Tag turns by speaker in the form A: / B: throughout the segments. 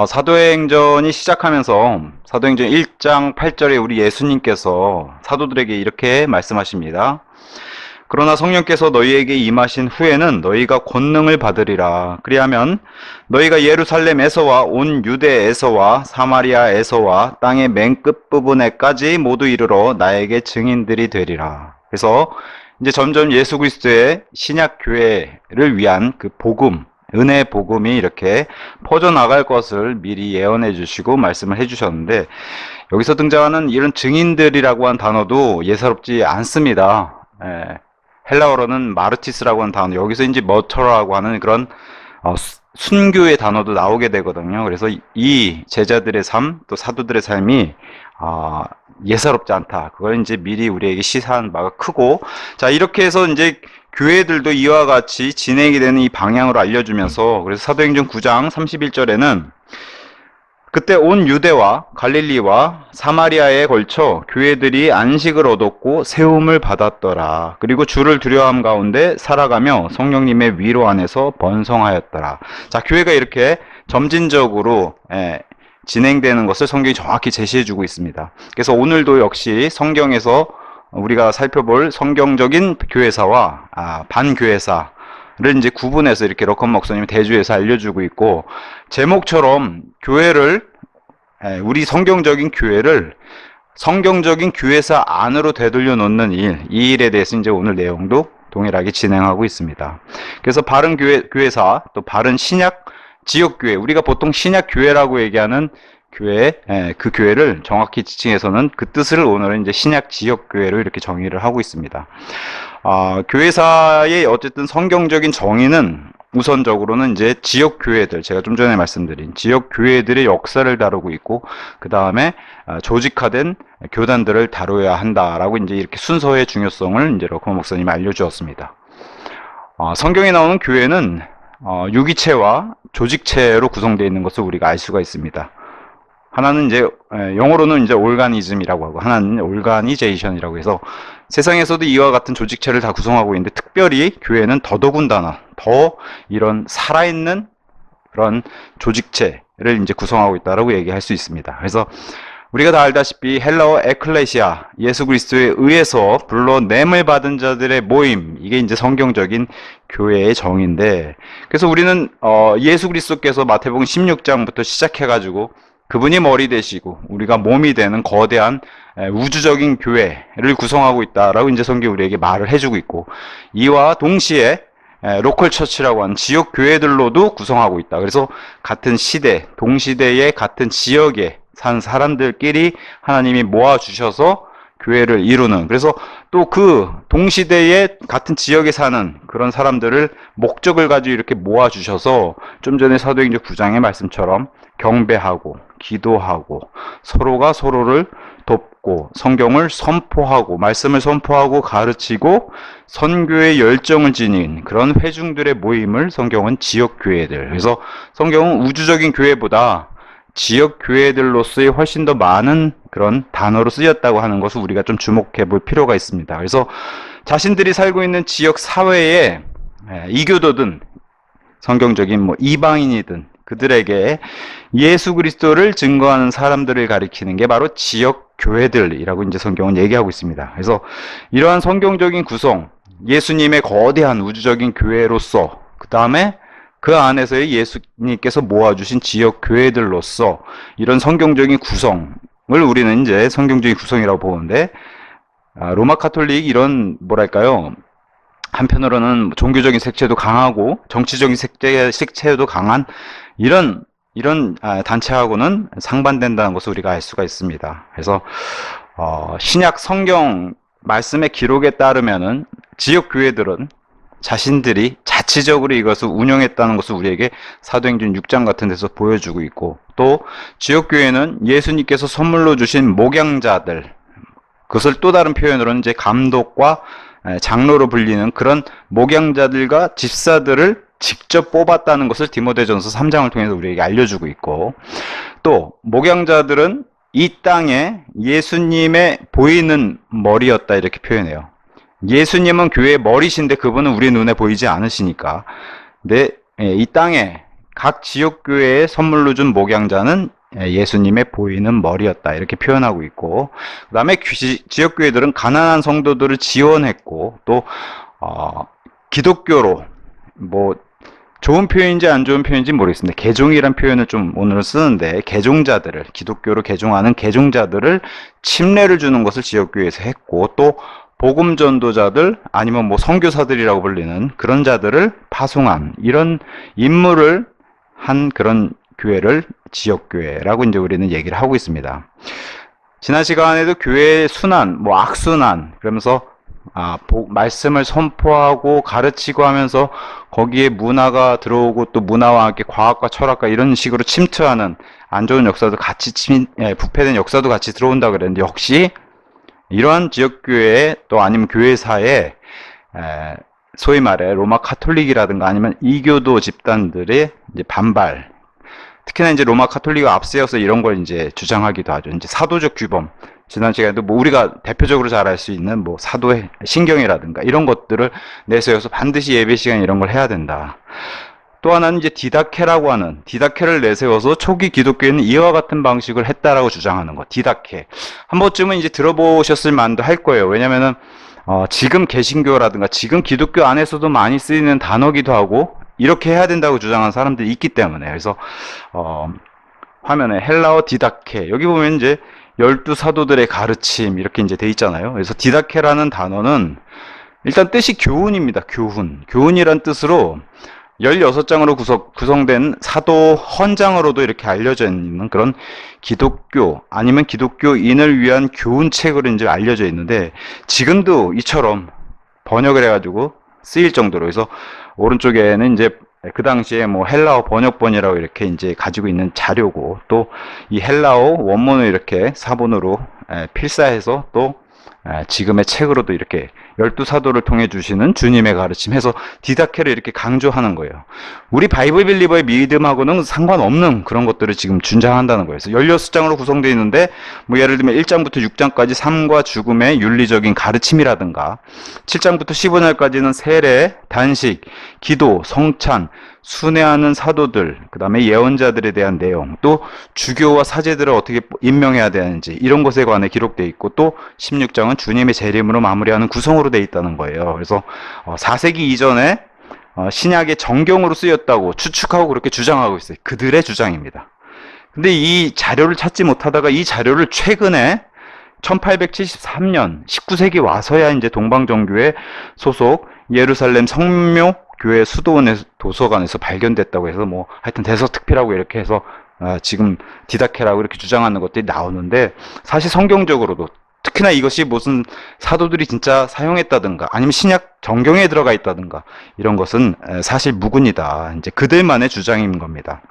A: 사도행전이 시작하면서 사도행전 1장 8절에 우리 예수님께서 사도들에게 이렇게 말씀하십니다. 그러나 성령께서 너희에게 임하신 후에는 너희가 권능을 받으리라. 그리하면 너희가 예루살렘에서와 온 유대에서와 사마리아에서와 땅의 맨 끝부분에까지 모두 이르러 나에게 증인들이 되리라. 그래서 이제 점점 예수 그리스도의 신약 교회를 위한 그 복음, 은혜의 복음이 이렇게 퍼져나갈 것을 미리 예언해 주시고 말씀을 해 주셨는데, 여기서 등장하는 이런 증인들이라고 한 단어도 예사롭지 않습니다. 헬라어로는 마르티스라고 하는 단어, 여기서 이제 머터라고 하는 그런 순교의 단어도 나오게 되거든요. 그래서 이 제자들의 삶, 또 사도들의 삶이 예사롭지 않다. 그걸 이제 미리 우리에게 시사한 바가 크고, 자, 이렇게 해서 이제 교회들도 이와 같이 진행이 되는 이 방향으로 알려주면서, 그래서 사도행전 9장 31절에는 그때 온 유대와 갈릴리와 사마리아에 걸쳐 교회들이 안식을 얻었고 세움을 받았더라. 그리고 주를 두려워함 가운데 살아가며 성령님의 위로 안에서 번성하였더라. 자, 교회가 이렇게 점진적으로 진행되는 것을 성경이 정확히 제시해주고 있습니다. 그래서 오늘도 역시 성경에서 우리가 살펴볼 성경적인 교회사와 반교회사를 이제 구분해서 이렇게 러컨 목사님이 대주에서 알려주고 있고, 제목처럼 교회를, 우리 성경적인 교회를 성경적인 교회사 안으로 되돌려 놓는 일, 이 일에 대해서 이제 오늘 내용도 동일하게 진행하고 있습니다. 그래서 바른 교회사, 또 바른 신약 지역교회, 우리가 보통 신약교회라고 얘기하는 교회, 그 교회를 정확히 지칭해서는 그 뜻을 오늘은 이제 신약 지역교회로 이렇게 정의를 하고 있습니다. 교회사의 어쨌든 성경적인 정의는 우선적으로는 이제 지역교회들, 제가 좀 전에 말씀드린 지역교회들의 역사를 다루고 있고, 그 다음에 조직화된 교단들을 다뤄야 한다라고 이제 이렇게 순서의 중요성을 이제 러커 목사님이 알려주었습니다. 성경에 나오는 교회는 유기체와 조직체로 구성되어 있는 것을 우리가 알 수가 있습니다. 하나는 이제 영어로는 이제 올가니즘이라고 하고, 하나는 올가니제이션이라고 해서 세상에서도 이와 같은 조직체를 다 구성하고 있는데, 특별히 교회는 더더군다나 더 이런 살아있는 그런 조직체를 이제 구성하고 있다라고 얘기할 수 있습니다. 그래서 우리가 다 알다시피 헬라어 에클레시아, 예수 그리스도에 의해서 불러냄을 받은 자들의 모임, 이게 이제 성경적인 교회의 정의인데, 그래서 우리는 예수 그리스도께서 마태복음 16장부터 시작해가지고 그분이 머리 되시고 우리가 몸이 되는 거대한 우주적인 교회를 구성하고 있다라고 이제 성경이 우리에게 말을 해주고 있고, 이와 동시에 로컬 처치라고 하는 지역 교회들로도 구성하고 있다. 그래서 같은 시대, 동시대의 같은 지역에 산 사람들끼리 하나님이 모아주셔서 교회를 이루는, 그래서 또 그 동시대에 같은 지역에 사는 그런 사람들을 목적을 가지고 이렇게 모아주셔서 좀 전에 사도행전 9장의 말씀처럼 경배하고 기도하고 서로가 서로를 돕고 성경을 선포하고 말씀을 선포하고 가르치고 선교의 열정을 지닌 그런 회중들의 모임을 성경은 지역교회들, 그래서 성경은 우주적인 교회보다 지역 교회들로서의 훨씬 더 많은 그런 단어로 쓰였다고 하는 것을 우리가 좀 주목해 볼 필요가 있습니다. 그래서 자신들이 살고 있는 지역 사회에 이교도든 성경적인 이방인이든 그들에게 예수 그리스도를 증거하는 사람들을 가리키는 게 바로 지역 교회들이라고 이제 성경은 얘기하고 있습니다. 그래서 이러한 성경적인 구성, 예수님의 거대한 우주적인 교회로서, 그 다음에 그 안에서의 예수님께서 모아주신 지역 교회들로서 이런 성경적인 구성을 우리는 이제 성경적인 구성이라고 보는데, 로마 카톨릭 이런 뭐랄까요, 한편으로는 종교적인 색채도 강하고 정치적인 색채도 강한 이런 단체하고는 상반된다는 것을 우리가 알 수가 있습니다. 그래서 신약 성경 말씀의 기록에 따르면은 지역 교회들은 자신들이 자치적으로 이것을 운영했다는 것을 우리에게 사도행전 6장 같은 데서 보여주고 있고, 또 지역교회는 예수님께서 선물로 주신 목양자들, 그것을 또 다른 표현으로는 이제 감독과 장로로 불리는 그런 목양자들과 집사들을 직접 뽑았다는 것을 디모데전서 3장을 통해서 우리에게 알려주고 있고, 또 목양자들은 이 땅에 예수님의 보이는 머리였다 이렇게 표현해요. 예수님은 교회의 머리신데 그분은 우리 눈에 보이지 않으시니까, 이 땅에 각 지역교회에 선물로 준 목양자는 예수님의 보이는 머리였다. 이렇게 표현하고 있고, 그 다음에 지역교회들은 가난한 성도들을 지원했고, 또 기독교로 뭐 좋은 표현인지 안 좋은 표현인지 모르겠습니다. 개종이란 표현을 좀 오늘 쓰는데, 개종자들을, 기독교로 개종하는 개종자들을 침례를 주는 것을 지역교회에서 했고, 또 복음 전도자들 아니면 뭐 선교사들이라고 불리는 그런 자들을 파송한 이런 임무를 한 그런 교회를 지역교회라고 이제 우리는 얘기를 하고 있습니다. 지난 시간에도 교회의 순환, 뭐 악순환, 그러면서 말씀을 선포하고 가르치고 하면서 거기에 문화가 들어오고 또 문화와 함께 과학과 철학과 이런 식으로 침투하는 안 좋은 역사도 같이 부패된 역사도 같이 들어온다 그랬는데, 역시 이러한 지역교회 또 아니면 교회사에 소위 말해 로마 카톨릭이라든가 아니면 이교도 집단들의 이제 반발, 특히나 이제 로마 카톨릭을 앞세워서 이런 걸 이제 주장하기도 하죠. 이제 사도적 규범. 지난 시간에도 뭐 우리가 대표적으로 잘 알 수 있는 뭐 사도의 신경이라든가 이런 것들을 내세워서 반드시 예배 시간 이런 걸 해야 된다. 또 하나는 이제 디다케라고 하는, 디다케를 내세워서 초기 기독교에는 이와 같은 방식을 했다라고 주장하는 것. 디다케. 한 번쯤은 이제 들어보셨을 만도 할 거예요. 왜냐면은 지금 개신교라든가 지금 기독교 안에서도 많이 쓰이는 단어기도 하고 이렇게 해야 된다고 주장하는 사람들이 있기 때문에. 그래서 화면에 헬라어 디다케, 여기 보면 이제 12사도들의 가르침 이렇게 이제 돼 있잖아요. 그래서 디다케라는 단어는 일단 뜻이 교훈입니다. 교훈. 교훈이란 뜻으로 16장으로 구성된 사도 헌장으로도 이렇게 알려져 있는 그런 기독교 아니면 기독교인을 위한 교훈책으로 이제 알려져 있는데, 지금도 이처럼 번역을 해가지고 쓰일 정도로. 그래서 오른쪽에는 이제 그 당시에 뭐 헬라어 번역본이라고 이렇게 이제 가지고 있는 자료고, 또 이 헬라어 원문을 이렇게 사본으로 필사해서 또 지금의 책으로도 이렇게 12사도를 통해 주시는 주님의 가르침 해서 디다케를 이렇게 강조하는 거예요. 우리 바이블 빌리버의 믿음하고는 상관없는 그런 것들을 지금 준장한다는 거예요. 그래서 16장으로 구성되어 있는데, 뭐 예를 들면 1장부터 6장까지 삶과 죽음의 윤리적인 가르침이라든가, 7장부터 15장까지는 세례, 단식, 기도, 성찬, 순회하는 사도들, 그 다음에 예언자들에 대한 내용, 또 주교와 사제들을 어떻게 임명해야 되는지 이런 것에 관해 기록되어 있고, 또 16장은 주님의 재림으로 마무리하는 구성으로 되어 있다는 거예요. 그래서 4세기 이전에 신약의 정경으로 쓰였다고 추측하고 그렇게 주장하고 있어요. 그들의 주장입니다. 근데 이 자료를 찾지 못하다가 이 자료를 최근에 1873년 19세기 와서야 이제 동방정교회 소속 예루살렘 성묘 교회 수도원의 도서관에서 발견됐다고 해서, 뭐 하여튼 대서특필하고 이렇게 해서 지금 디다케라고 이렇게 주장하는 것들이 나오는데, 사실 성경적으로도 특히나 이것이 무슨 사도들이 진짜 사용했다든가 아니면 신약 정경에 들어가 있다든가 이런 것은 사실 무근이다. 이제 그들만의 주장인 겁니다.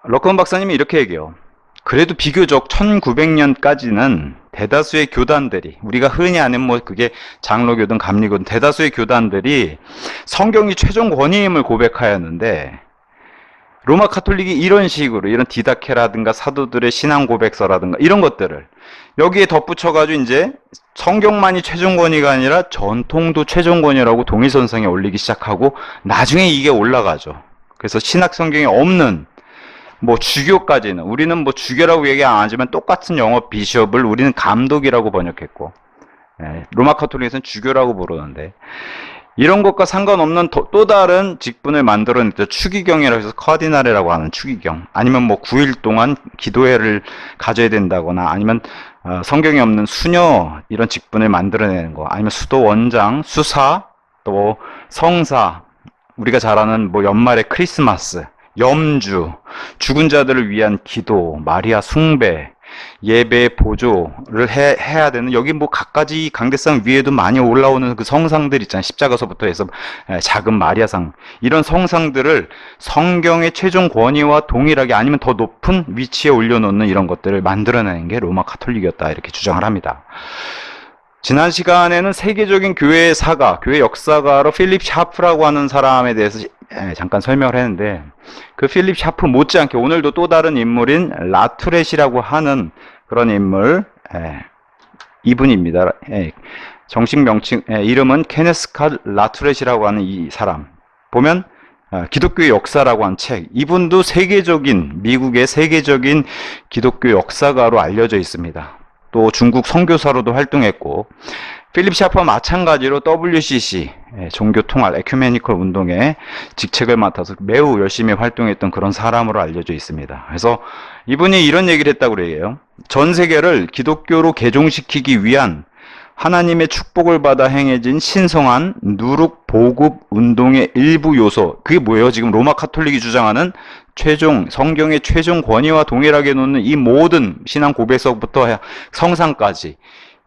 A: 러컨 박사님이 이렇게 얘기해요. 그래도 비교적 1900년까지는 대다수의 교단들이, 우리가 흔히 아는 뭐 그게 장로교든 감리교든 대다수의 교단들이 성경이 최종 권위임을 고백하였는데, 로마 카톨릭이 이런 식으로 이런 디다케라든가 사도들의 신앙 고백서라든가 이런 것들을 여기에 덧붙여가지고 이제 성경만이 최종 권위가 아니라 전통도 최종 권위라고 동일선상에 올리기 시작하고, 나중에 이게 올라가죠. 그래서 신약 성경에 없는 뭐 주교까지는, 우리는 뭐 주교라고 얘기 안 하지만 똑같은 영어 비숍을 우리는 감독이라고 번역했고, 로마 카톨릭에서는 주교라고 부르는데, 이런 것과 상관없는 또 다른 직분을 만들어냈죠. 추기경이라고 해서 카디날이라고 하는 추기경, 아니면 뭐 9일 동안 기도회를 가져야 된다거나, 아니면 성경에 없는 수녀 이런 직분을 만들어내는 거, 아니면 수도 원장, 수사, 또 성사, 우리가 잘 아는 뭐 연말에 크리스마스, 염주, 죽은 자들을 위한 기도, 마리아 숭배, 예배 보조를 해야 되는, 여기 뭐 각가지 강대상 위에도 많이 올라오는 그 성상들 있잖아요. 십자가서부터 해서 작은 마리아상, 이런 성상들을 성경의 최종 권위와 동일하게 아니면 더 높은 위치에 올려놓는 이런 것들을 만들어내는 게 로마 카톨릭이었다, 이렇게 주장을 합니다. 지난 시간에는 세계적인 교회의 사가, 교회 역사가로 필립 샤프라고 하는 사람에 대해서 잠깐 설명을 했는데, 그 필립 샤프 못지않게 오늘도 또 다른 인물인 라투렛이라고 하는 그런 인물, 이분입니다. 정식 명칭, 이름은 케네스 칼 라투렛이라고 하는 이 사람. 보면 기독교의 역사라고 한 책, 이분도 미국의 세계적인 기독교 역사가로 알려져 있습니다. 또 중국 선교사로도 활동했고, 필립 샤퍼와 마찬가지로 WCC, 종교통합 에큐메니컬 운동의 직책을 맡아서 매우 열심히 활동했던 그런 사람으로 알려져 있습니다. 그래서 이분이 이런 얘기를 했다고 그래요. 전 세계를 기독교로 개종시키기 위한 하나님의 축복을 받아 행해진 신성한 누룩 보급 운동의 일부 요소. 그게 뭐예요? 지금 로마 카톨릭이 주장하는 성경의 최종 권위와 동일하게 놓는 이 모든 신앙 고백서부터 성상까지.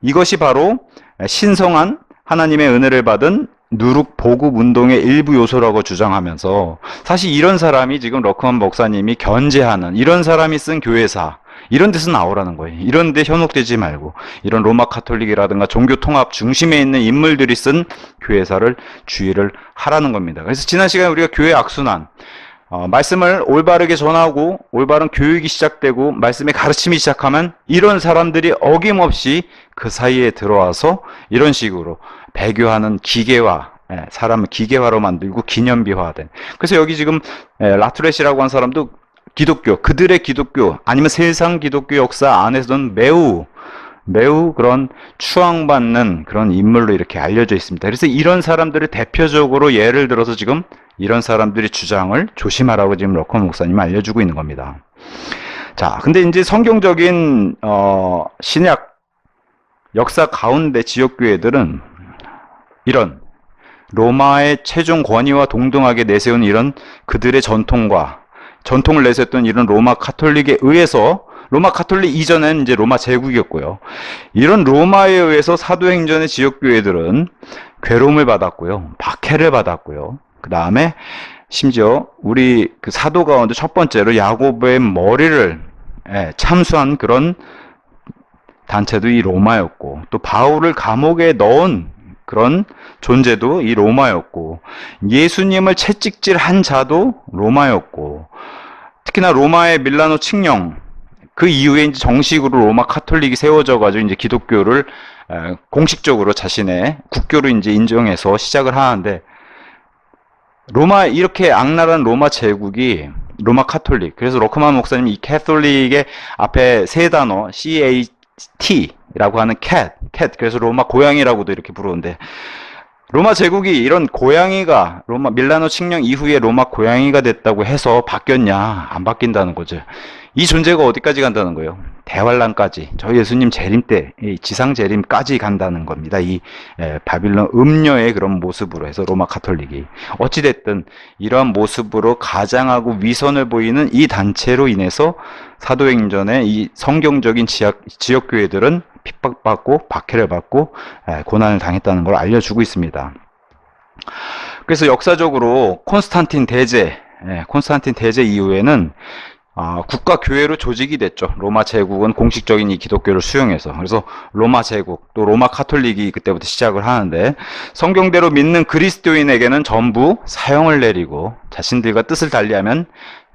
A: 이것이 바로 신성한 하나님의 은혜를 받은 누룩 보급 운동의 일부 요소라고 주장하면서, 사실 이런 사람이 지금 러크만 목사님이 견제하는 이런 사람이 쓴 교회사, 이런 데서 나오라는 거예요. 이런 데 현혹되지 말고 이런 로마 카톨릭이라든가 종교 통합 중심에 있는 인물들이 쓴 교회사를 주의를 하라는 겁니다. 그래서 지난 시간에 우리가 교회 악순환, 말씀을 올바르게 전하고 올바른 교육이 시작되고 말씀의 가르침이 시작하면 이런 사람들이 어김없이 그 사이에 들어와서 이런 식으로 배교하는 기계화, 사람을 기계화로 만들고 기념비화된. 그래서 여기 지금 라투렛이라고 한 사람도 그들의 기독교 아니면 세상 기독교 역사 안에서는 매우 그런 추앙받는 그런 인물로 이렇게 알려져 있습니다. 그래서 이런 사람들을 대표적으로 예를 들어서 지금 이런 사람들의 주장을 조심하라고 지금 러커먼 목사님이 알려주고 있는 겁니다. 자, 근데 이제 성경적인 신약 역사 가운데 지역교회들은 이런 로마의 최종 권위와 동등하게 내세운 이런 그들의 전통을 내세웠던 이런 로마 카톨릭에 의해서, 로마 카톨릭 이전에는 이제 로마 제국이었고요. 이런 로마에 의해서 사도행전의 지역교회들은 괴로움을 받았고요. 박해를 받았고요. 그 다음에 심지어 우리 그 사도 가운데 첫 번째로 야고보의 머리를 참수한 그런 단체도 이 로마였고, 또 바울을 감옥에 넣은 그런 존재도 이 로마였고, 예수님을 채찍질한 자도 로마였고, 특히나 로마의 밀라노 칙령, 그 이후에 이제 정식으로 로마 카톨릭이 세워져 가지고 이제 기독교를 공식적으로 자신의 국교로 이제 인정해서 시작을 하는데, 이렇게 악랄한 로마 제국이 로마 카톨릭, 그래서 러크만 목사님 이 캐톨릭의 앞에 세 단어 CAT라고 하는 캣, 그래서 로마 고양이라고도 이렇게 부르는데, 로마 제국이 이런 고양이가 밀라노 칙령 이후에 로마 고양이가 됐다고 해서 바뀌었냐? 안 바뀐다는 거죠. 이 존재가 어디까지 간다는 거예요? 대환란까지, 저 예수님 재림 때 지상 재림까지 간다는 겁니다. 이 바빌론 음녀의 그런 모습으로 해서 로마 카톨릭이 어찌됐든 이러한 모습으로 가장하고 위선을 보이는 이 단체로 인해서 사도행전의 이 성경적인 지역교회들은 핍박받고 박해를 받고 고난을 당했다는 걸 알려주고 있습니다. 그래서 역사적으로 콘스탄틴 대제 이후에는 국가교회로 조직이 됐죠. 로마 제국은 공식적인 이 기독교를 수용해서. 그래서 로마 제국, 또 로마 카톨릭이 그때부터 시작을 하는데, 성경대로 믿는 그리스도인에게는 전부 사형을 내리고 자신들과 뜻을 달리하면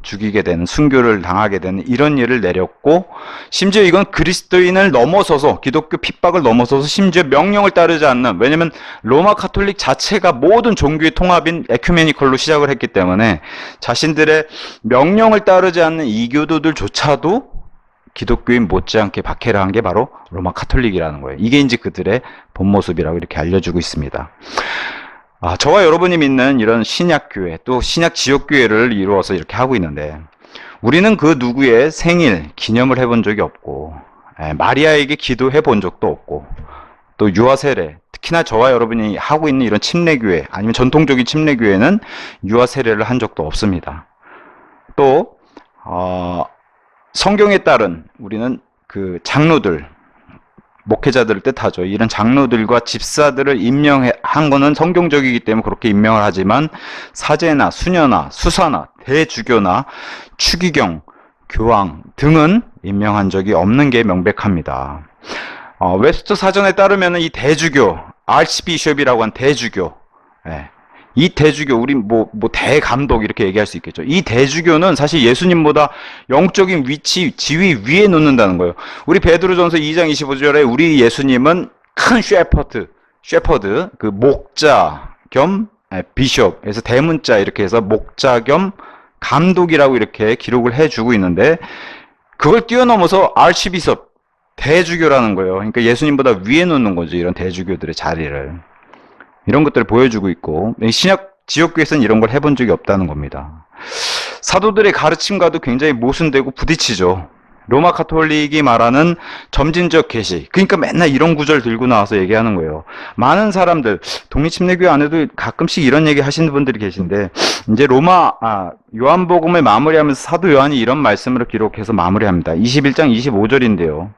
A: 죽이게 되는, 순교를 당하게 되는 이런 일을 내렸고, 심지어 이건 그리스도인을 넘어서서, 기독교 핍박을 넘어서서 심지어 명령을 따르지 않는, 왜냐면 로마 카톨릭 자체가 모든 종교의 통합인 에큐메니컬로 시작을 했기 때문에 자신들의 명령을 따르지 않는 이교도들조차도 기독교인 못지않게 박해를 한 게 바로 로마 카톨릭이라는 거예요. 이게 이제 그들의 본 모습이라고 이렇게 알려주고 있습니다. 저와 여러분이 믿는 이런 신약교회, 또 신약 지역교회를 이루어서 이렇게 하고 있는데, 우리는 그 누구의 생일 기념을 해본 적이 없고, 마리아에게 기도해 본 적도 없고, 또 유아세례, 특히나 저와 여러분이 하고 있는 이런 침례교회, 아니면 전통적인 침례교회는 유아세례를 한 적도 없습니다. 또 성경에 따른 우리는 그 장로들, 목회자들을 뜻하죠. 이런 장로들과 집사들을 임명한 거는 성경적이기 때문에 그렇게 임명을 하지만, 사제나 수녀나 수사나 대주교나 추기경, 교황 등은 임명한 적이 없는 게 명백합니다. 웹스터 사전에 따르면 이 대주교, 아치비숍이라고 한 대주교, 이 대주교, 우리 대감독 이렇게 얘기할 수 있겠죠. 이 대주교는 사실 예수님보다 영적인 지위 위에 놓는다는 거예요. 우리 베드로전서 2장 25절에 우리 예수님은 큰 셰퍼드, 그 목자 겸 비숍에서 대문자 이렇게 해서 목자 겸 감독이라고 이렇게 기록을 해주고 있는데 그걸 뛰어넘어서 아르치비숍 대주교라는 거예요. 그러니까 예수님보다 위에 놓는 거죠. 이런 대주교들의 자리를. 이런 것들을 보여주고 있고 신약 지역교회에서는 이런 걸 해본 적이 없다는 겁니다. 사도들의 가르침과도 굉장히 모순되고 부딪히죠. 로마 카톨릭이 말하는 점진적 계시, 그러니까 맨날 이런 구절 들고 나와서 얘기하는 거예요. 많은 사람들, 독립침례교회 안에도 가끔씩 이런 얘기 하시는 분들이 계신데 이제 요한복음을 마무리하면서 사도 요한이 이런 말씀으로 기록해서 마무리합니다. 21장 25절인데요.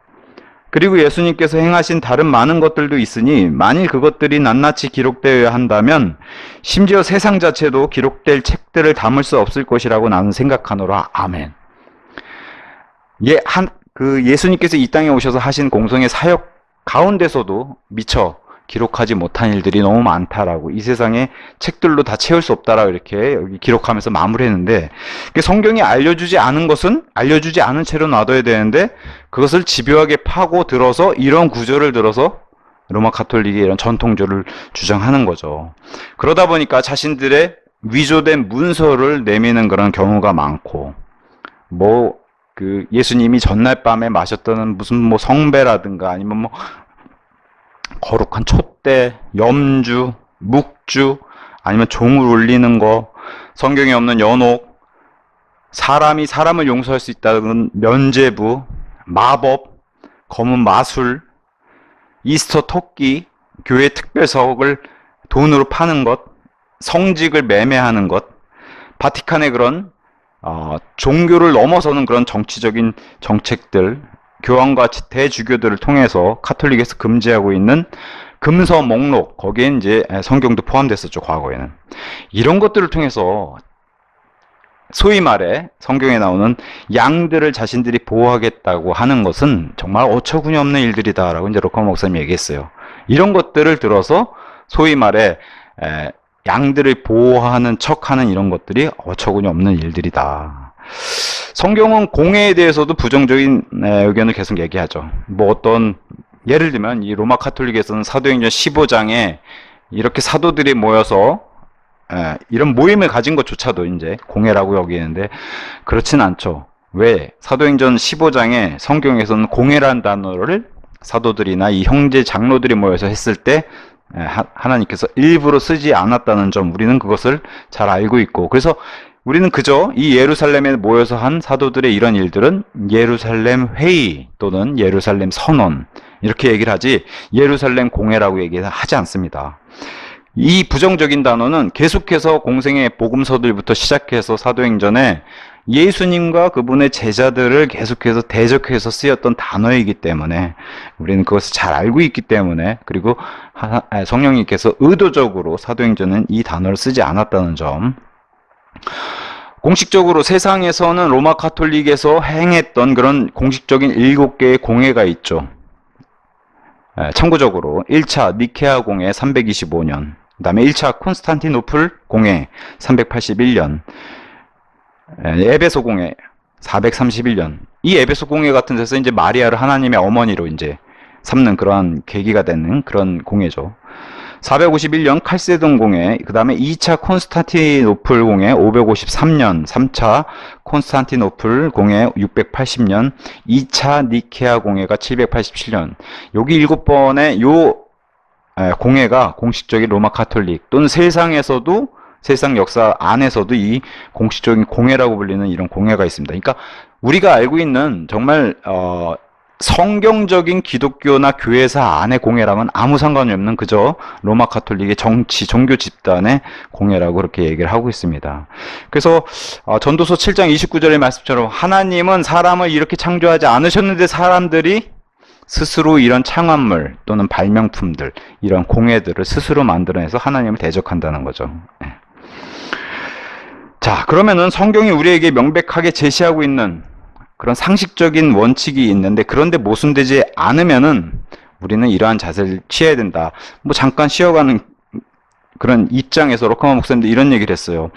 A: 그리고 예수님께서 행하신 다른 많은 것들도 있으니 만일 그것들이 낱낱이 기록되어야 한다면 심지어 세상 자체도 기록될 책들을 담을 수 없을 것이라고 나는 생각하노라. 아멘. 예수님께서 이 땅에 오셔서 하신 공성의 사역 가운데서도 미처 기록하지 못한 일들이 너무 많다라고, 이 세상에 책들로 다 채울 수 없다라고 이렇게 여기 기록하면서 마무리했는데, 성경이 알려주지 않은 것은 알려주지 않은 채로 놔둬야 되는데 그것을 집요하게 파고 들어서 이런 구절을 들어서 로마 카톨릭의 이런 전통조를 주장하는 거죠. 그러다 보니까 자신들의 위조된 문서를 내미는 그런 경우가 많고, 예수님이 전날 밤에 마셨던 무슨 성배라든가 아니면 거룩한 촛대, 염주, 묵주, 아니면 종을 울리는 거, 성경에 없는 연옥, 사람이 사람을 용서할 수 있다는 면죄부, 마법, 검은 마술, 이스터 토끼, 교회 특별석을 돈으로 파는 것, 성직을 매매하는 것, 바티칸의 그런 종교를 넘어서는 그런 정치적인 정책들, 교황과 대주교들을 통해서 카톨릭에서 금지하고 있는 금서 목록, 거기에 이제 성경도 포함됐었죠, 과거에는. 이런 것들을 통해서 소위 말해 성경에 나오는 양들을 자신들이 보호하겠다고 하는 것은 정말 어처구니 없는 일들이다라고 이제 로커 목사님이 얘기했어요. 이런 것들을 들어서 소위 말해 양들을 보호하는 척하는 이런 것들이 어처구니 없는 일들이다. 성경은 공예에 대해서도 부정적인 의견을 계속 얘기하죠. 예를 들면 이 로마 카톨릭에서는 사도행전 15장에 이렇게 사도들이 모여서 이런 모임을 가진 것조차도 이제 공예라고 여기는데 그렇진 않죠. 왜? 사도행전 15장에 성경에서는 공예라는 단어를 사도들이나 이 형제 장로들이 모여서 했을 때 하나님께서 일부러 쓰지 않았다는 점, 우리는 그것을 잘 알고 있고, 그래서 우리는 그저 이 예루살렘에 모여서 한 사도들의 이런 일들은 예루살렘 회의 또는 예루살렘 선언 이렇게 얘기를 하지 예루살렘 공회라고 얘기하지 않습니다. 이 부정적인 단어는 계속해서 공생의 복음서들부터 시작해서 사도행전에 예수님과 그분의 제자들을 계속해서 대적해서 쓰였던 단어이기 때문에 우리는 그것을 잘 알고 있기 때문에, 그리고 성령님께서 의도적으로 사도행전은 이 단어를 쓰지 않았다는 점, 공식적으로 세상에서는 로마 카톨릭에서 행했던 그런 공식적인 7개의 공회가 있죠. 참고적으로 1차 니케아 공회 325년, 그 다음에 1차 콘스탄티노플 공회 381년, 에베소 공회 431년. 이 에베소 공회 같은 데서 이제 마리아를 하나님의 어머니로 이제 삼는 그러한 계기가 되는 그런 공회죠. 451년 칼세돈 공회, 그 다음에 2차 콘스탄티노플 공회 553년, 3차 콘스탄티노플 공회 680년, 2차 니케아 공회가 787년. 여기 7번의 요 공회가 공식적인 로마 카톨릭 또는 세상에서도, 세상 역사 안에서도 이 공식적인 공회라고 불리는 이런 공회가 있습니다. 그러니까 우리가 알고 있는 정말 성경적인 기독교나 교회사 안의 공회랑은 아무 상관이 없는 그저 로마 카톨릭의 종교 집단의 공회라고 그렇게 얘기를 하고 있습니다. 그래서 전도서 7장 29절의 말씀처럼 하나님은 사람을 이렇게 창조하지 않으셨는데 사람들이 스스로 이런 창안물 또는 발명품들, 이런 공회들을 스스로 만들어내서 하나님을 대적한다는 거죠. 자, 그러면은 성경이 우리에게 명백하게 제시하고 있는 그런 상식적인 원칙이 있는데, 그런데 모순되지 않으면은 우리는 이러한 자세를 취해야 된다. 잠깐 쉬어가는 그런 입장에서 로커마 목사님도 이런 얘기를 했어요.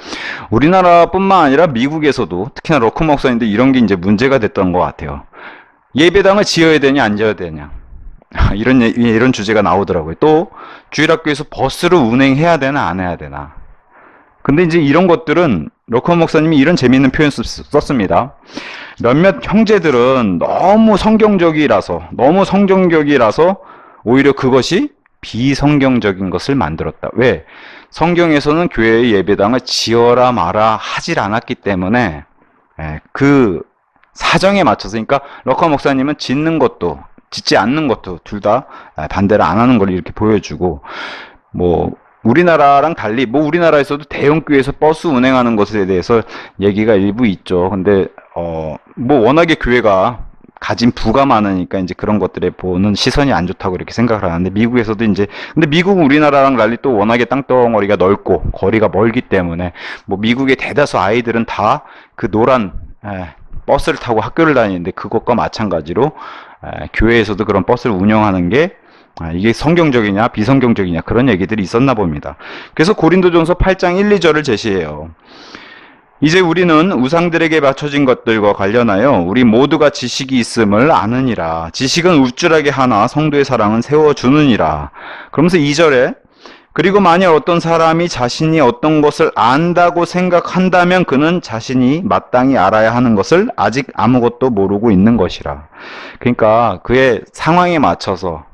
A: 우리나라뿐만 아니라 미국에서도 특히나 로커마 목사님도 이런 게 이제 문제가 됐던 것 같아요. 예배당을 지어야 되냐 안 지어야 되냐 이런 주제가 나오더라고요. 또 주일학교에서 버스를 운행해야 되나 안 해야 되나, 근데 이제 이런 것들은 러커 목사님이 이런 재미있는 표현 썼습니다. 몇몇 형제들은 너무 성경적이라서 오히려 그것이 비성경적인 것을 만들었다. 왜? 성경에서는 교회의 예배당을 지어라 마라 하질 않았기 때문에 그 사정에 맞춰서, 그러니까 러커 목사님은 짓는 것도 짓지 않는 것도 둘 다 반대를 안 하는 걸 이렇게 보여주고, 뭐 우리나라랑 달리, 뭐 우리나라에서도 대형교회에서 버스 운행하는 것에 대해서 얘기가 일부 있죠. 근데 뭐 워낙에 교회가 가진 부가 많으니까 이제 그런 것들에 보는 시선이 안 좋다고 이렇게 생각을 하는데, 미국에서도 이제, 근데 미국은 우리나라랑 달리 또 워낙에 땅덩어리가 넓고 거리가 멀기 때문에 뭐 미국의 대다수 아이들은 다 그 노란 버스를 타고 학교를 다니는데, 그것과 마찬가지로 교회에서도 그런 버스를 운영하는 게 이게 성경적이냐 비성경적이냐 그런 얘기들이 있었나 봅니다. 그래서 고린도전서 8장 1, 2절을 제시해요. 이제 우리는 우상들에게 바쳐진 것들과 관련하여 우리 모두가 지식이 있음을 아느니라. 지식은 우쭐하게 하나 성도의 사랑은 세워주느니라. 그러면서 2절에 그리고 만약 어떤 사람이 자신이 어떤 것을 안다고 생각한다면 그는 자신이 마땅히 알아야 하는 것을 아직 아무것도 모르고 있는 것이라. 그러니까 그의 상황에 맞춰서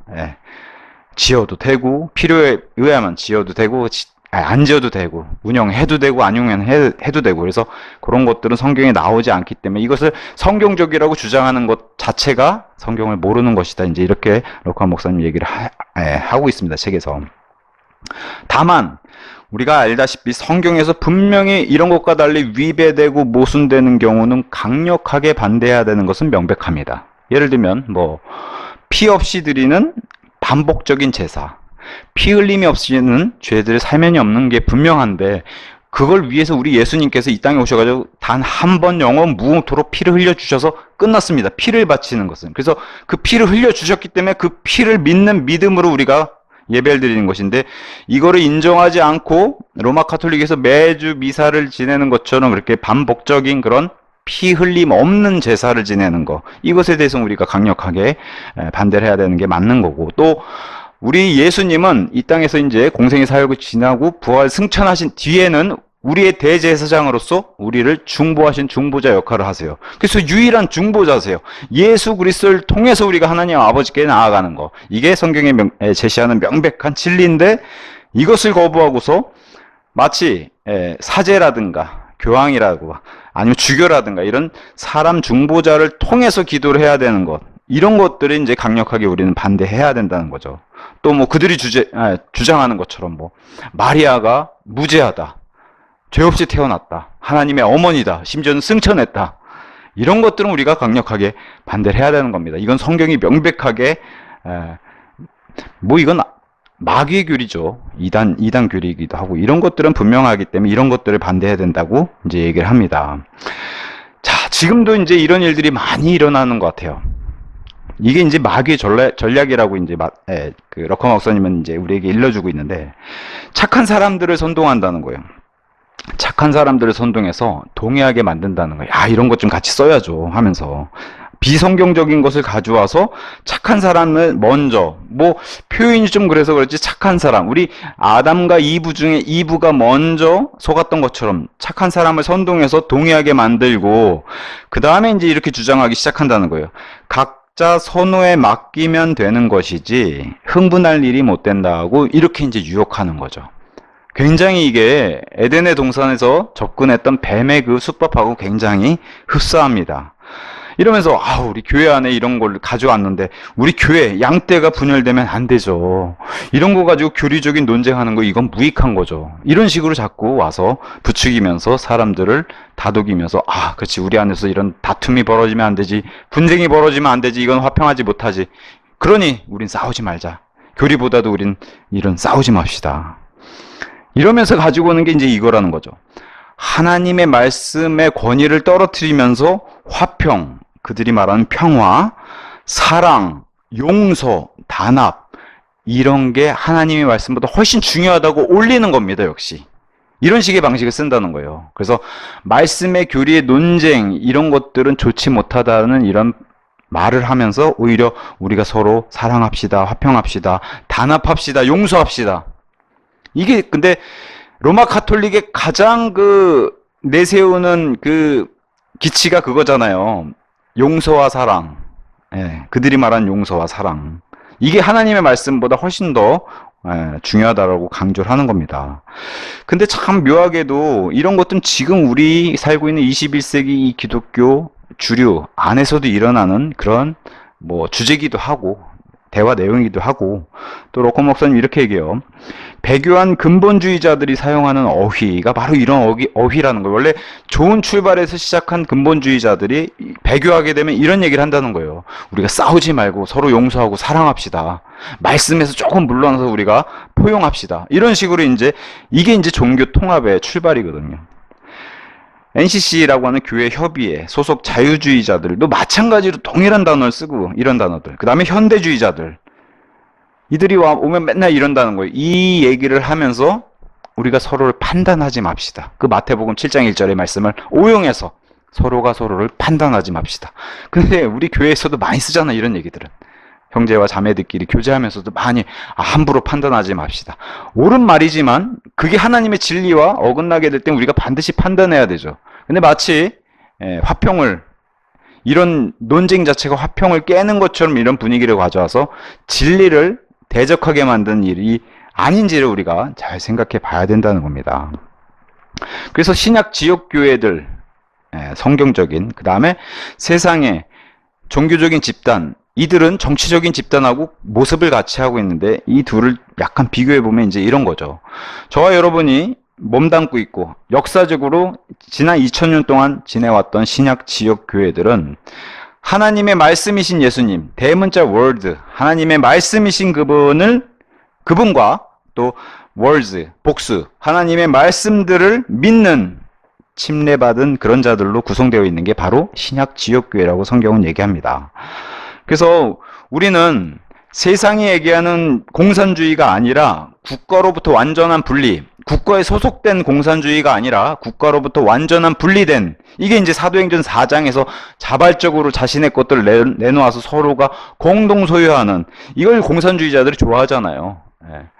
A: 지어도 되고, 필요에 의하면 지어도 되고, 안 지어도 되고, 운영해도 되고, 안 운영해도 되고, 그래서 그런 것들은 성경에 나오지 않기 때문에 이것을 성경적이라고 주장하는 것 자체가 성경을 모르는 것이다. 이제 이렇게 러커 목사님 얘기를 하고 있습니다, 책에서. 다만 우리가 알다시피 성경에서 분명히 이런 것과 달리 위배되고 모순되는 경우는 강력하게 반대해야 되는 것은 명백합니다. 예를 들면 뭐 피 없이 드리는 반복적인 제사, 피 흘림이 없이는 죄들의 사면이 없는 게 분명한데, 그걸 위해서 우리 예수님께서 이 땅에 오셔가지고 단 한 번 영원 무토록 피를 흘려주셔서 끝났습니다. 피를 바치는 것은. 그래서 그 피를 흘려주셨기 때문에 그 피를 믿는 믿음으로 우리가 예배를 드리는 것인데, 이거를 인정하지 않고 로마 카톨릭에서 매주 미사를 지내는 것처럼 그렇게 반복적인 그런 피 흘림 없는 제사를 지내는 거, 이것에 대해서 우리가 강력하게 반대를 해야 되는 게 맞는 거고, 또 우리 예수님은 이 땅에서 이제 공생의 사역을 지나고 부활 승천하신 뒤에는 우리의 대제사장으로서 우리를 중보하신 중보자 역할을 하세요. 그래서 유일한 중보자세요. 예수 그리스도를 통해서 우리가 하나님 아버지께 나아가는 거, 이게 성경에 제시하는 명백한 진리인데, 이것을 거부하고서 마치 사제라든가 교황이라고 아니면 주교라든가 이런 사람 중보자를 통해서 기도를 해야 되는 것, 이런 것들을 이제 강력하게 우리는 반대해야 된다는 거죠. 또 뭐 그들이 주장하는 것처럼 뭐 마리아가 무죄하다, 죄 없이 태어났다, 하나님의 어머니다, 심지어는 승천했다, 이런 것들은 우리가 강력하게 반대를 해야 되는 겁니다. 이건 성경이 명백하게 뭐 이건 마귀의 교리죠. 이단 교리이기도 하고, 이런 것들은 분명하기 때문에 이런 것들을 반대해야 된다고 이제 얘기를 합니다. 자, 지금도 이제 이런 일들이 많이 일어나는 것 같아요. 이게 이제 마귀의 전략이라고 이제 그 러커 목사님은 이제 우리에게 일러주고 있는데, 착한 사람들을 선동한다는 거예요. 착한 사람들을 선동해서 동의하게 만든다는 거예요. 아, 이런 것 좀 같이 써야죠 하면서 비성경적인 것을 가져와서 착한 사람을 먼저, 뭐 표현이 좀 그래서 그렇지, 착한 사람, 우리 아담과 이브 중에 이브가 먼저 속았던 것처럼 착한 사람을 선동해서 동의하게 만들고, 그 다음에 이제 이렇게 주장하기 시작한다는 거예요. 각자 선호에 맡기면 되는 것이지 흥분할 일이 못 된다고 이렇게 이제 유혹하는 거죠. 굉장히 이게 에덴의 동산에서 접근했던 뱀의 그 수법하고 굉장히 흡사합니다. 이러면서 우리 교회 안에 이런 걸 가져왔는데 우리 교회 양떼가 분열되면 안 되죠. 이런 거 가지고 교리적인 논쟁하는 거, 이건 무익한 거죠. 이런 식으로 자꾸 와서 부추기면서 사람들을 다독이면서, 그렇지, 우리 안에서 이런 다툼이 벌어지면 안 되지, 분쟁이 벌어지면 안 되지, 이건 화평하지 못하지, 그러니 우린 싸우지 말자, 교리보다도 우린 이런 싸우지 맙시다, 이러면서 가지고 오는 게 이제 이거라는 거죠. 하나님의 말씀의 권위를 떨어뜨리면서 화평, 그들이 말하는 평화, 사랑, 용서, 단합, 이런 게 하나님의 말씀보다 훨씬 중요하다고 올리는 겁니다. 역시 이런 식의 방식을 쓴다는 거예요. 그래서 말씀의 교리의 논쟁, 이런 것들은 좋지 못하다는 이런 말을 하면서 오히려 우리가 서로 사랑합시다, 화평합시다, 단합합시다, 용서합시다. 이게 근데 로마 카톨릭의 가장 내세우는 기치가 그거잖아요. 용서와 사랑. 예, 그들이 말한 용서와 사랑. 이게 하나님의 말씀보다 훨씬 더 중요하다라고 강조를 하는 겁니다. 근데 참 묘하게도 이런 것들은 지금 우리 살고 있는 21세기 이 기독교 주류 안에서도 일어나는 그런 주제기도 하고 대화 내용이기도 하고, 또 로커 목사님 이렇게 얘기해요. 배교한 근본주의자들이 사용하는 어휘가 바로 이런 어휘라는 거예요. 원래 좋은 출발에서 시작한 근본주의자들이 배교하게 되면 이런 얘기를 한다는 거예요. 우리가 싸우지 말고 서로 용서하고 사랑합시다. 말씀에서 조금 물러나서 우리가 포용합시다. 이런 식으로 이게 이제 종교 통합의 출발이거든요. NCC라고 하는 교회 협의회 소속 자유주의자들도 마찬가지로 동일한 단어를 쓰고, 이런 단어들. 그 다음에 현대주의자들. 이들이 오면 맨날 이런다는 거예요. 이 얘기를 하면서 우리가 서로를 판단하지 맙시다. 그 마태복음 7장 1절의 말씀을 오용해서 서로가 서로를 판단하지 맙시다. 근데 우리 교회에서도 많이 쓰잖아, 이런 얘기들은. 형제와 자매들끼리 교제하면서도 많이 함부로 판단하지 맙시다. 옳은 말이지만 그게 하나님의 진리와 어긋나게 될 땐 우리가 반드시 판단해야 되죠. 근데 마치 화평을, 이런 논쟁 자체가 화평을 깨는 것처럼 이런 분위기를 가져와서 진리를 대적하게 만든 일이 아닌지를 우리가 잘 생각해 봐야 된다는 겁니다. 그래서 신약 지역교회들, 성경적인, 그 다음에 세상의 종교적인 집단, 이들은 정치적인 집단하고 모습을 같이 하고 있는데 이 둘을 약간 비교해 보면 이제 이런 거죠. 저와 여러분이 몸담고 있고 역사적으로 지난 2000년 동안 지내왔던 신약 지역 교회들은 하나님의 말씀이신 예수님, 대문자 월드, 하나님의 말씀이신 그분과 또 월즈, 복수, 하나님의 말씀들을 믿는 침례받은 그런 자들로 구성되어 있는 게 바로 신약 지역 교회라고 성경은 얘기합니다. 그래서 우리는 세상이 얘기하는 공산주의가 아니라 국가로부터 완전한 분리, 국가에 소속된 공산주의가 아니라 국가로부터 완전한 분리된, 이게 이제 사도행전 4장에서 자발적으로 자신의 것들을 내놓아서 서로가 공동 소유하는, 이걸 공산주의자들이 좋아하잖아요.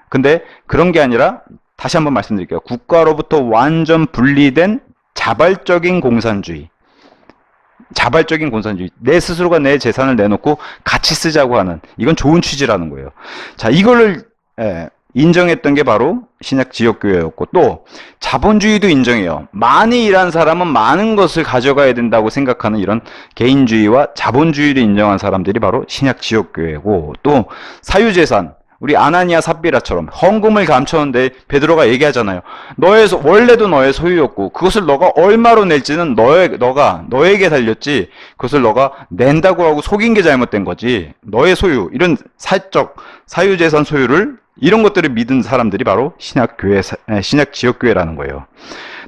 A: 근데 그런 게 아니라 다시 한번 말씀드릴게요. 국가로부터 완전 분리된 자발적인 공산주의. 자발적인 공산주의. 내 스스로가 내 재산을 내놓고 같이 쓰자고 하는, 이건 좋은 취지라는 거예요. 자, 이거를 인정했던 게 바로 신약 지역교회였고, 또 자본주의도 인정해요. 많이 일한 사람은 많은 것을 가져가야 된다고 생각하는 이런 개인주의와 자본주의를 인정한 사람들이 바로 신약 지역교회고, 또 사유재산, 우리 아나니아 삽비라처럼 헌금을 감췄는데 베드로가 얘기하잖아요. 원래도 너의 소유였고 그것을 너가 얼마로 낼지는 너에게 달렸지, 그것을 너가 낸다고 하고 속인 게 잘못된 거지. 너의 소유, 이런 사적 사유재산 소유를, 이런 것들을 믿은 사람들이 바로 신약 지역교회라는 거예요.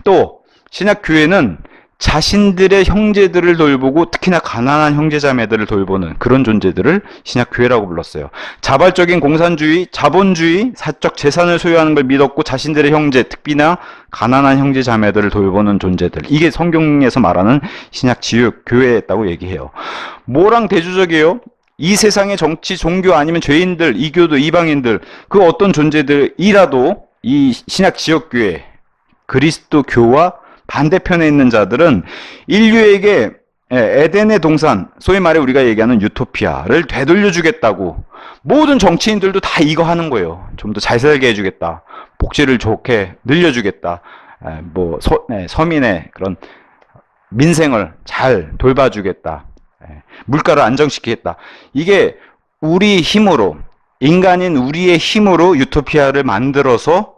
A: 또 신약 교회는 자신들의 형제들을 돌보고 특히나 가난한 형제자매들을 돌보는 그런 존재들을 신약 교회라고 불렀어요. 자발적인 공산주의, 자본주의, 사적 재산을 소유하는 걸 믿었고 자신들의 형제, 특히나 가난한 형제자매들을 돌보는 존재들, 이게 성경에서 말하는 신약 지역 교회였다고 얘기해요. 뭐랑 대조적이에요? 이 세상의 정치, 종교 아니면 죄인들, 이교도, 이방인들, 그 어떤 존재들이라도 이 신약 지역교회, 그리스도교와 반대편에 있는 자들은 인류에게 에덴의 동산, 소위 말해 우리가 얘기하는 유토피아를 되돌려주겠다고, 모든 정치인들도 다 이거 하는 거예요. 좀 더 잘 살게 해주겠다, 복지를 좋게 늘려주겠다, 서민의 그런 민생을 잘 돌봐주겠다, 물가를 안정시키겠다. 이게 우리 힘으로, 인간인 우리의 힘으로 유토피아를 만들어서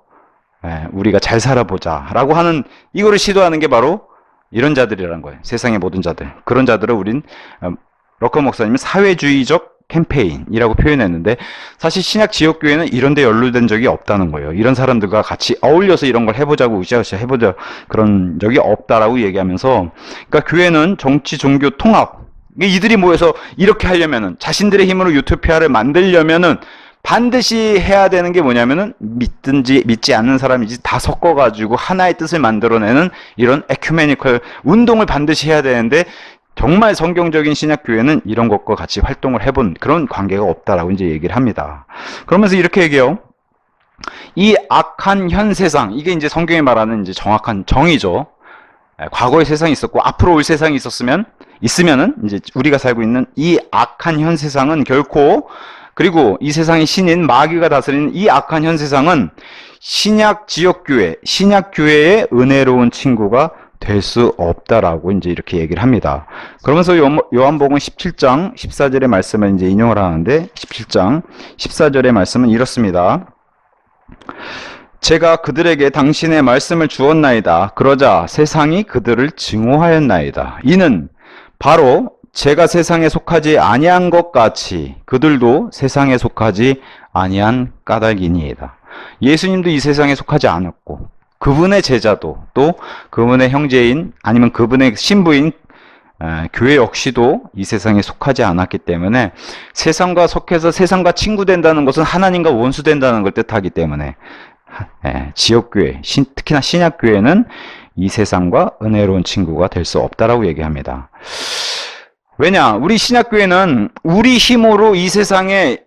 A: 우리가 잘 살아보자 라고 하는, 이거를 시도하는 게 바로 이런 자들이라는 거예요. 세상의 모든 자들. 그런 자들을 우린 러커 목사님은 사회주의적 캠페인이라고 표현했는데, 사실 신약 지역교회는 이런 데 연루된 적이 없다는 거예요. 이런 사람들과 같이 어울려서 이런 걸 해보자고, 으쌰으쌰 해보자, 그런 적이 없다라고 얘기하면서, 그러니까 교회는 정치, 종교, 통합, 이들이 모여서 이렇게 하려면은, 자신들의 힘으로 유토피아를 만들려면은 반드시 해야 되는 게 뭐냐면은, 믿든지 믿지 않는 사람이지 다 섞어가지고 하나의 뜻을 만들어내는 이런 에큐메니컬 운동을 반드시 해야 되는데, 정말 성경적인 신약교회는 이런 것과 같이 활동을 해본 그런 관계가 없다라고 이제 얘기를 합니다. 그러면서 이렇게 얘기해요. 이 악한 현 세상, 이게 이제 성경이 말하는 이제 정확한 정의죠. 과거의 세상이 있었고 앞으로 올 세상이 있으면은 이제 우리가 살고 있는 이 악한 현 세상은 결코, 그리고 이 세상의 신인 마귀가 다스리는 이 악한 현 세상은 신약 지역교회, 신약교회의 은혜로운 친구가 될 수 없다라고 이제 이렇게 얘기를 합니다. 그러면서 요한복음 17장 14절의 말씀을 이제 인용을 하는데, 17장 14절의 말씀은 이렇습니다. 제가 그들에게 당신의 말씀을 주었나이다. 그러자 세상이 그들을 증오하였나이다. 이는 바로 제가 세상에 속하지 아니한 것 같이 그들도 세상에 속하지 아니한 까닭이니이다. 예수님도 이 세상에 속하지 않았고, 그분의 제자도, 또 그분의 형제인 아니면 그분의 신부인 교회 역시도 이 세상에 속하지 않았기 때문에, 세상과 속해서 세상과 친구 된다는 것은 하나님과 원수 된다는 걸 뜻하기 때문에 지역교회, 특히나 신약교회는 이 세상과 은혜로운 친구가 될 수 없다라고 얘기합니다. 왜냐? 우리 신약교회는 우리 힘으로 이 세상에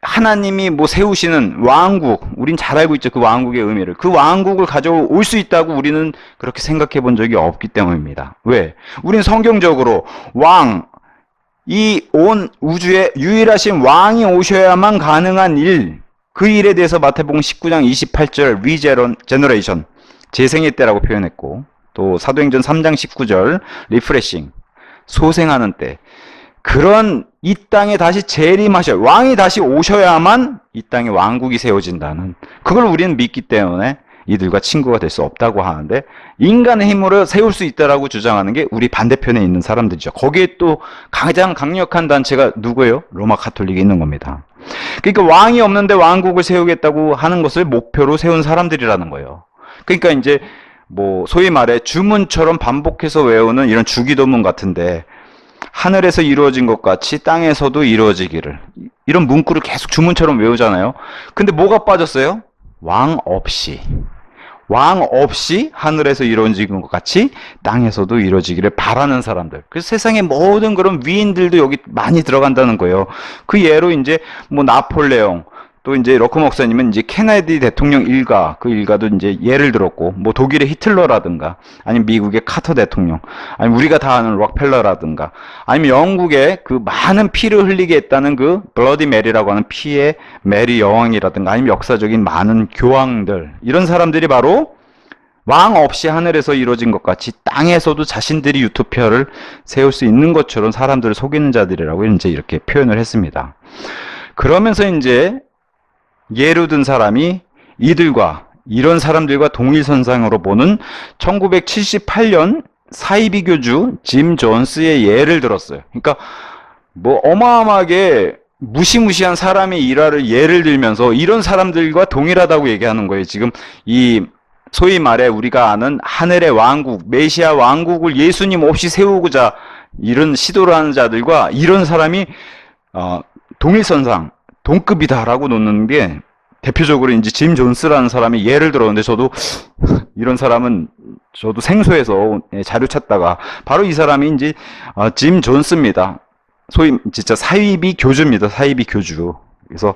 A: 하나님이 뭐 세우시는 왕국, 우린 잘 알고 있죠. 그 왕국의 의미를. 그 왕국을 가져올 수 있다고 우리는 그렇게 생각해 본 적이 없기 때문입니다. 왜? 우린 성경적으로 이 온 우주에 유일하신 왕이 오셔야만 가능한 일, 그 일에 대해서 마태복음 19장 28절 리제너레이션, 재생의 때라고 표현했고, 또 사도행전 3장 19절 리프레싱, 소생하는 때, 그런 이 땅에 다시 재림하셔, 왕이 다시 오셔야만 이 땅에 왕국이 세워진다는, 그걸 우리는 믿기 때문에 이들과 친구가 될 수 없다고 하는데, 인간의 힘으로 세울 수 있다라고 주장하는 게 우리 반대편에 있는 사람들이죠. 거기에 또 가장 강력한 단체가 누구예요? 로마 가톨릭이 있는 겁니다. 그러니까 왕이 없는데 왕국을 세우겠다고 하는 것을 목표로 세운 사람들이라는 거예요. 그러니까 이제 뭐 소위 말해 주문처럼 반복해서 외우는 이런 주기도문 같은데, 하늘에서 이루어진 것 같이 땅에서도 이루어지기를, 이런 문구를 계속 주문처럼 외우잖아요. 근데 뭐가 빠졌어요? 왕 없이 하늘에서 이루어진 것 같이 땅에서도 이루어지기를 바라는 사람들. 그래서 세상의 모든 그런 위인들도 여기 많이 들어간다는 거예요. 그 예로 이제 뭐 나폴레옹, 또 이제 러커 목사님은 이제 케네디 대통령 일가, 그 일가도 이제 예를 들었고, 뭐 독일의 히틀러라든가, 아니면 미국의 카터 대통령, 아니면 우리가 다 아는 록펠러라든가, 아니면 영국의 그 많은 피를 흘리게 했다는 그 블러디 메리라고 하는 피의 메리 여왕이라든가, 아니면 역사적인 많은 교황들, 이런 사람들이 바로 왕 없이 하늘에서 이루어진 것 같이 땅에서도 자신들이 유토피아를 세울 수 있는 것처럼 사람들을 속이는 자들이라고 이제 이렇게 표현을 했습니다. 그러면서 이제 예로 든 사람이 이런 사람들과 동일선상으로 보는 1978년 사이비 교주 짐 존스의 예를 들었어요. 그러니까 뭐 어마어마하게 무시무시한 사람의 일화를 예를 들면서 이런 사람들과 동일하다고 얘기하는 거예요. 지금 이 소위 말해 우리가 아는 하늘의 왕국, 메시아 왕국을 예수님 없이 세우고자 이런 시도를 하는 자들과 이런 사람이 동일선상, 동급이다라고 놓는 게, 대표적으로 이제 짐 존스라는 사람이 예를 들었는데, 저도 이런 사람은 저도 생소해서 자료 찾다가 바로 이 사람이 이제 짐 존스입니다. 소위 진짜 사이비 교주입니다. 사이비 교주. 그래서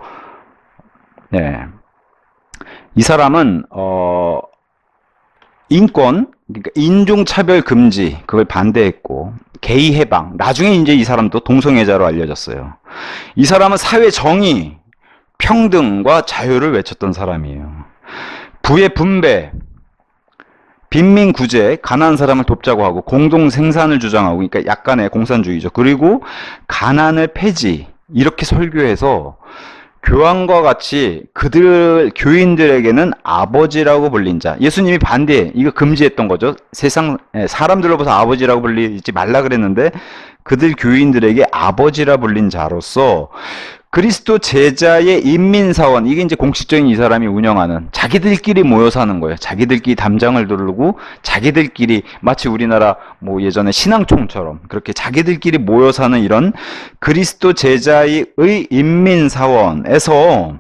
A: 이 사람은 인권, 그러니까 인종차별 금지, 그걸 반대했고, 게이 해방, 나중에 이제 이 사람도 동성애자로 알려졌어요. 이 사람은 사회 정의, 평등과 자유를 외쳤던 사람이에요. 부의 분배, 빈민 구제, 가난한 사람을 돕자고 하고, 공동 생산을 주장하고, 그러니까 약간의 공산주의죠. 그리고 가난을 폐지, 이렇게 설교해서 교황과 같이 그들 교인들에게는 아버지라고 불린 자, 예수님이 반대, 이거 금지했던 거죠. 사람들로부터 아버지라고 불리지 말라 그랬는데, 그들 교인들에게 아버지라 불린 자로서 그리스도 제자의 인민사원, 이게 이제 공식적인 이 사람이 운영하는, 자기들끼리 모여 사는 거예요. 자기들끼리 담장을 두르고 자기들끼리, 마치 우리나라 뭐 예전에 신앙총처럼 그렇게 자기들끼리 모여 사는 이런 그리스도 제자의 인민사원에서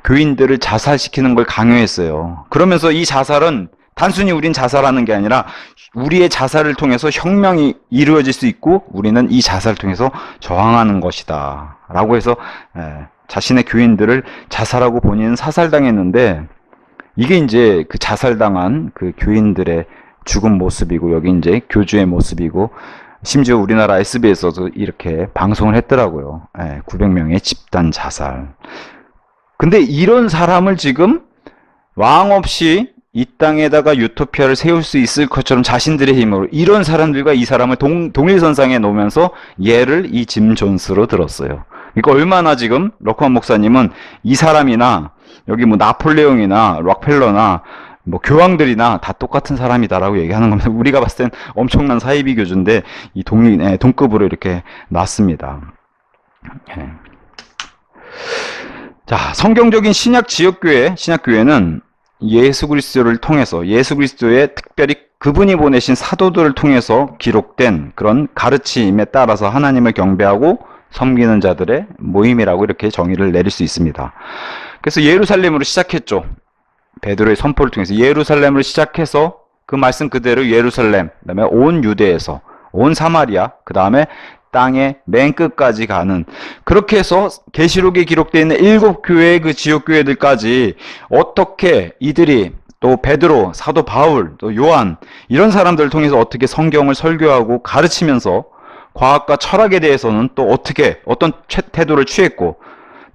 A: 교인들을 자살시키는 걸 강요했어요. 그러면서 이 자살은 단순히 우린 자살하는 게 아니라 우리의 자살을 통해서 혁명이 이루어질 수 있고, 우리는 이 자살을 통해서 저항하는 것이다 라고 해서 자신의 교인들을 자살하고 본인은 사살당했는데, 이게 이제 그 자살당한 그 교인들의 죽은 모습이고, 여기 이제 교주의 모습이고, 심지어 우리나라 SBS에서도 이렇게 방송을 했더라고요. 900명의 집단 자살. 근데 이런 사람을 지금 왕 없이 이 땅에다가 유토피아를 세울 수 있을 것처럼 자신들의 힘으로 이런 사람들과 이 사람을 동일선상에 놓으면서 얘를 이 짐 존스로 들었어요. 그러니까 얼마나 지금 러커만 목사님은 이 사람이나 여기 뭐 나폴레옹이나 록펠러나 뭐 교황들이나 다 똑같은 사람이다라고 얘기하는 겁니다. 우리가 봤을 땐 엄청난 사이비 교주인데 이 동급으로 이렇게 놨습니다. 자, 성경적인 신약 지역교회, 신약교회는 예수 그리스도를 통해서, 예수 그리스도의 특별히 그분이 보내신 사도들을 통해서 기록된 그런 가르침에 따라서 하나님을 경배하고 섬기는 자들의 모임이라고 이렇게 정의를 내릴 수 있습니다. 그래서 예루살렘으로 시작했죠. 베드로의 선포를 통해서 예루살렘으로 시작해서 그 말씀 그대로 예루살렘, 그 다음에 온 유대에서, 온 사마리아, 그 다음에 땅의 맨 끝까지 가는, 그렇게 해서 계시록에 기록되어 있는 7교회의 그 지역교회들까지 어떻게 이들이 또 베드로, 사도 바울, 또 요한 이런 사람들을 통해서 어떻게 성경을 설교하고 가르치면서 과학과 철학에 대해서는 또 어떻게 어떤 태도를 취했고,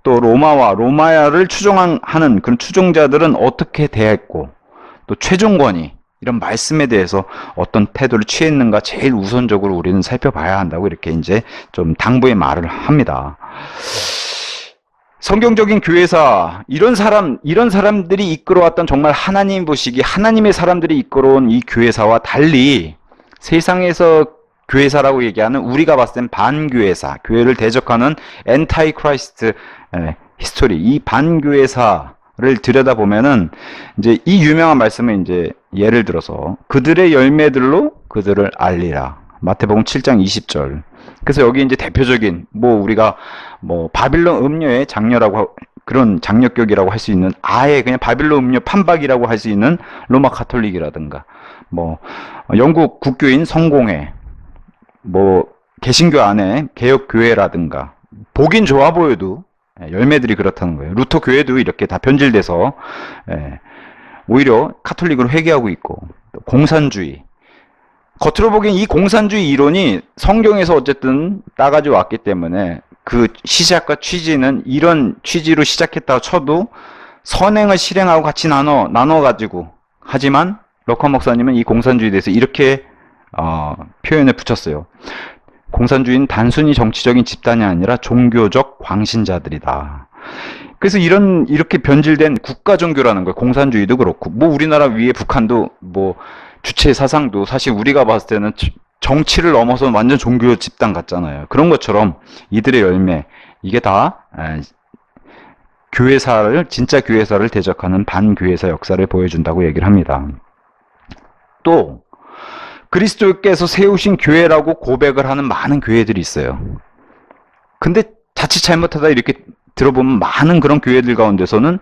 A: 또 로마야를 추종하는 그런 추종자들은 어떻게 대했고, 또 최종권이 이런 말씀에 대해서 어떤 태도를 취했는가 제일 우선적으로 우리는 살펴봐야 한다고 이렇게 이제 좀 당부의 말을 합니다. 성경적인 교회사, 이런 사람들이 이끌어왔던 정말 하나님 보시기, 하나님의 사람들이 이끌어온 이 교회사와 달리 세상에서 교회사라고 얘기하는 우리가 봤을 땐 반교회사, 교회를 대적하는 엔타이 크라이스트 히스토리, 이 반교회사를 들여다보면은 이제 이 유명한 말씀을 이제 예를 들어서 그들의 열매들로 그들을 알리라. 마태복음 7장 20절. 그래서 여기 이제 대표적인 우리가 바빌론 음료의 장녀라고 그런 장려격이라고 할 수 있는 아예 그냥 바빌론 음료 판박이라고 할 수 있는 로마 가톨릭이라든가 영국 국교인 성공회 개신교 안에 개혁교회라든가 보긴 좋아 보여도 열매들이 그렇다는 거예요. 루터 교회도 이렇게 다 변질돼서 오히려 카톨릭으로 회귀하고 있고, 공산주의, 겉으로 보기엔 이 공산주의 이론이 성경에서 어쨌든 따가지고 왔기 때문에 그 시작과 취지는 이런 취지로 시작했다고 쳐도 선행을 실행하고 같이 나눠가지고, 하지만 럭커 목사님은 이 공산주의에 대해서 이렇게 표현을 붙였어요. 공산주의는 단순히 정치적인 집단이 아니라 종교적 광신자들이다. 그래서 이렇게 변질된 국가 종교라는 거예요. 공산주의도 그렇고, 우리나라 위에 북한도 주체 사상도 사실 우리가 봤을 때는 정치를 넘어서 완전 종교 집단 같잖아요. 그런 것처럼 이들의 열매, 이게 다 진짜 교회사를 대적하는 반교회사 역사를 보여준다고 얘기를 합니다. 또 그리스도께서 세우신 교회라고 고백을 하는 많은 교회들이 있어요. 근데 자칫 잘못하다 이렇게 들어보면 많은 그런 교회들 가운데서는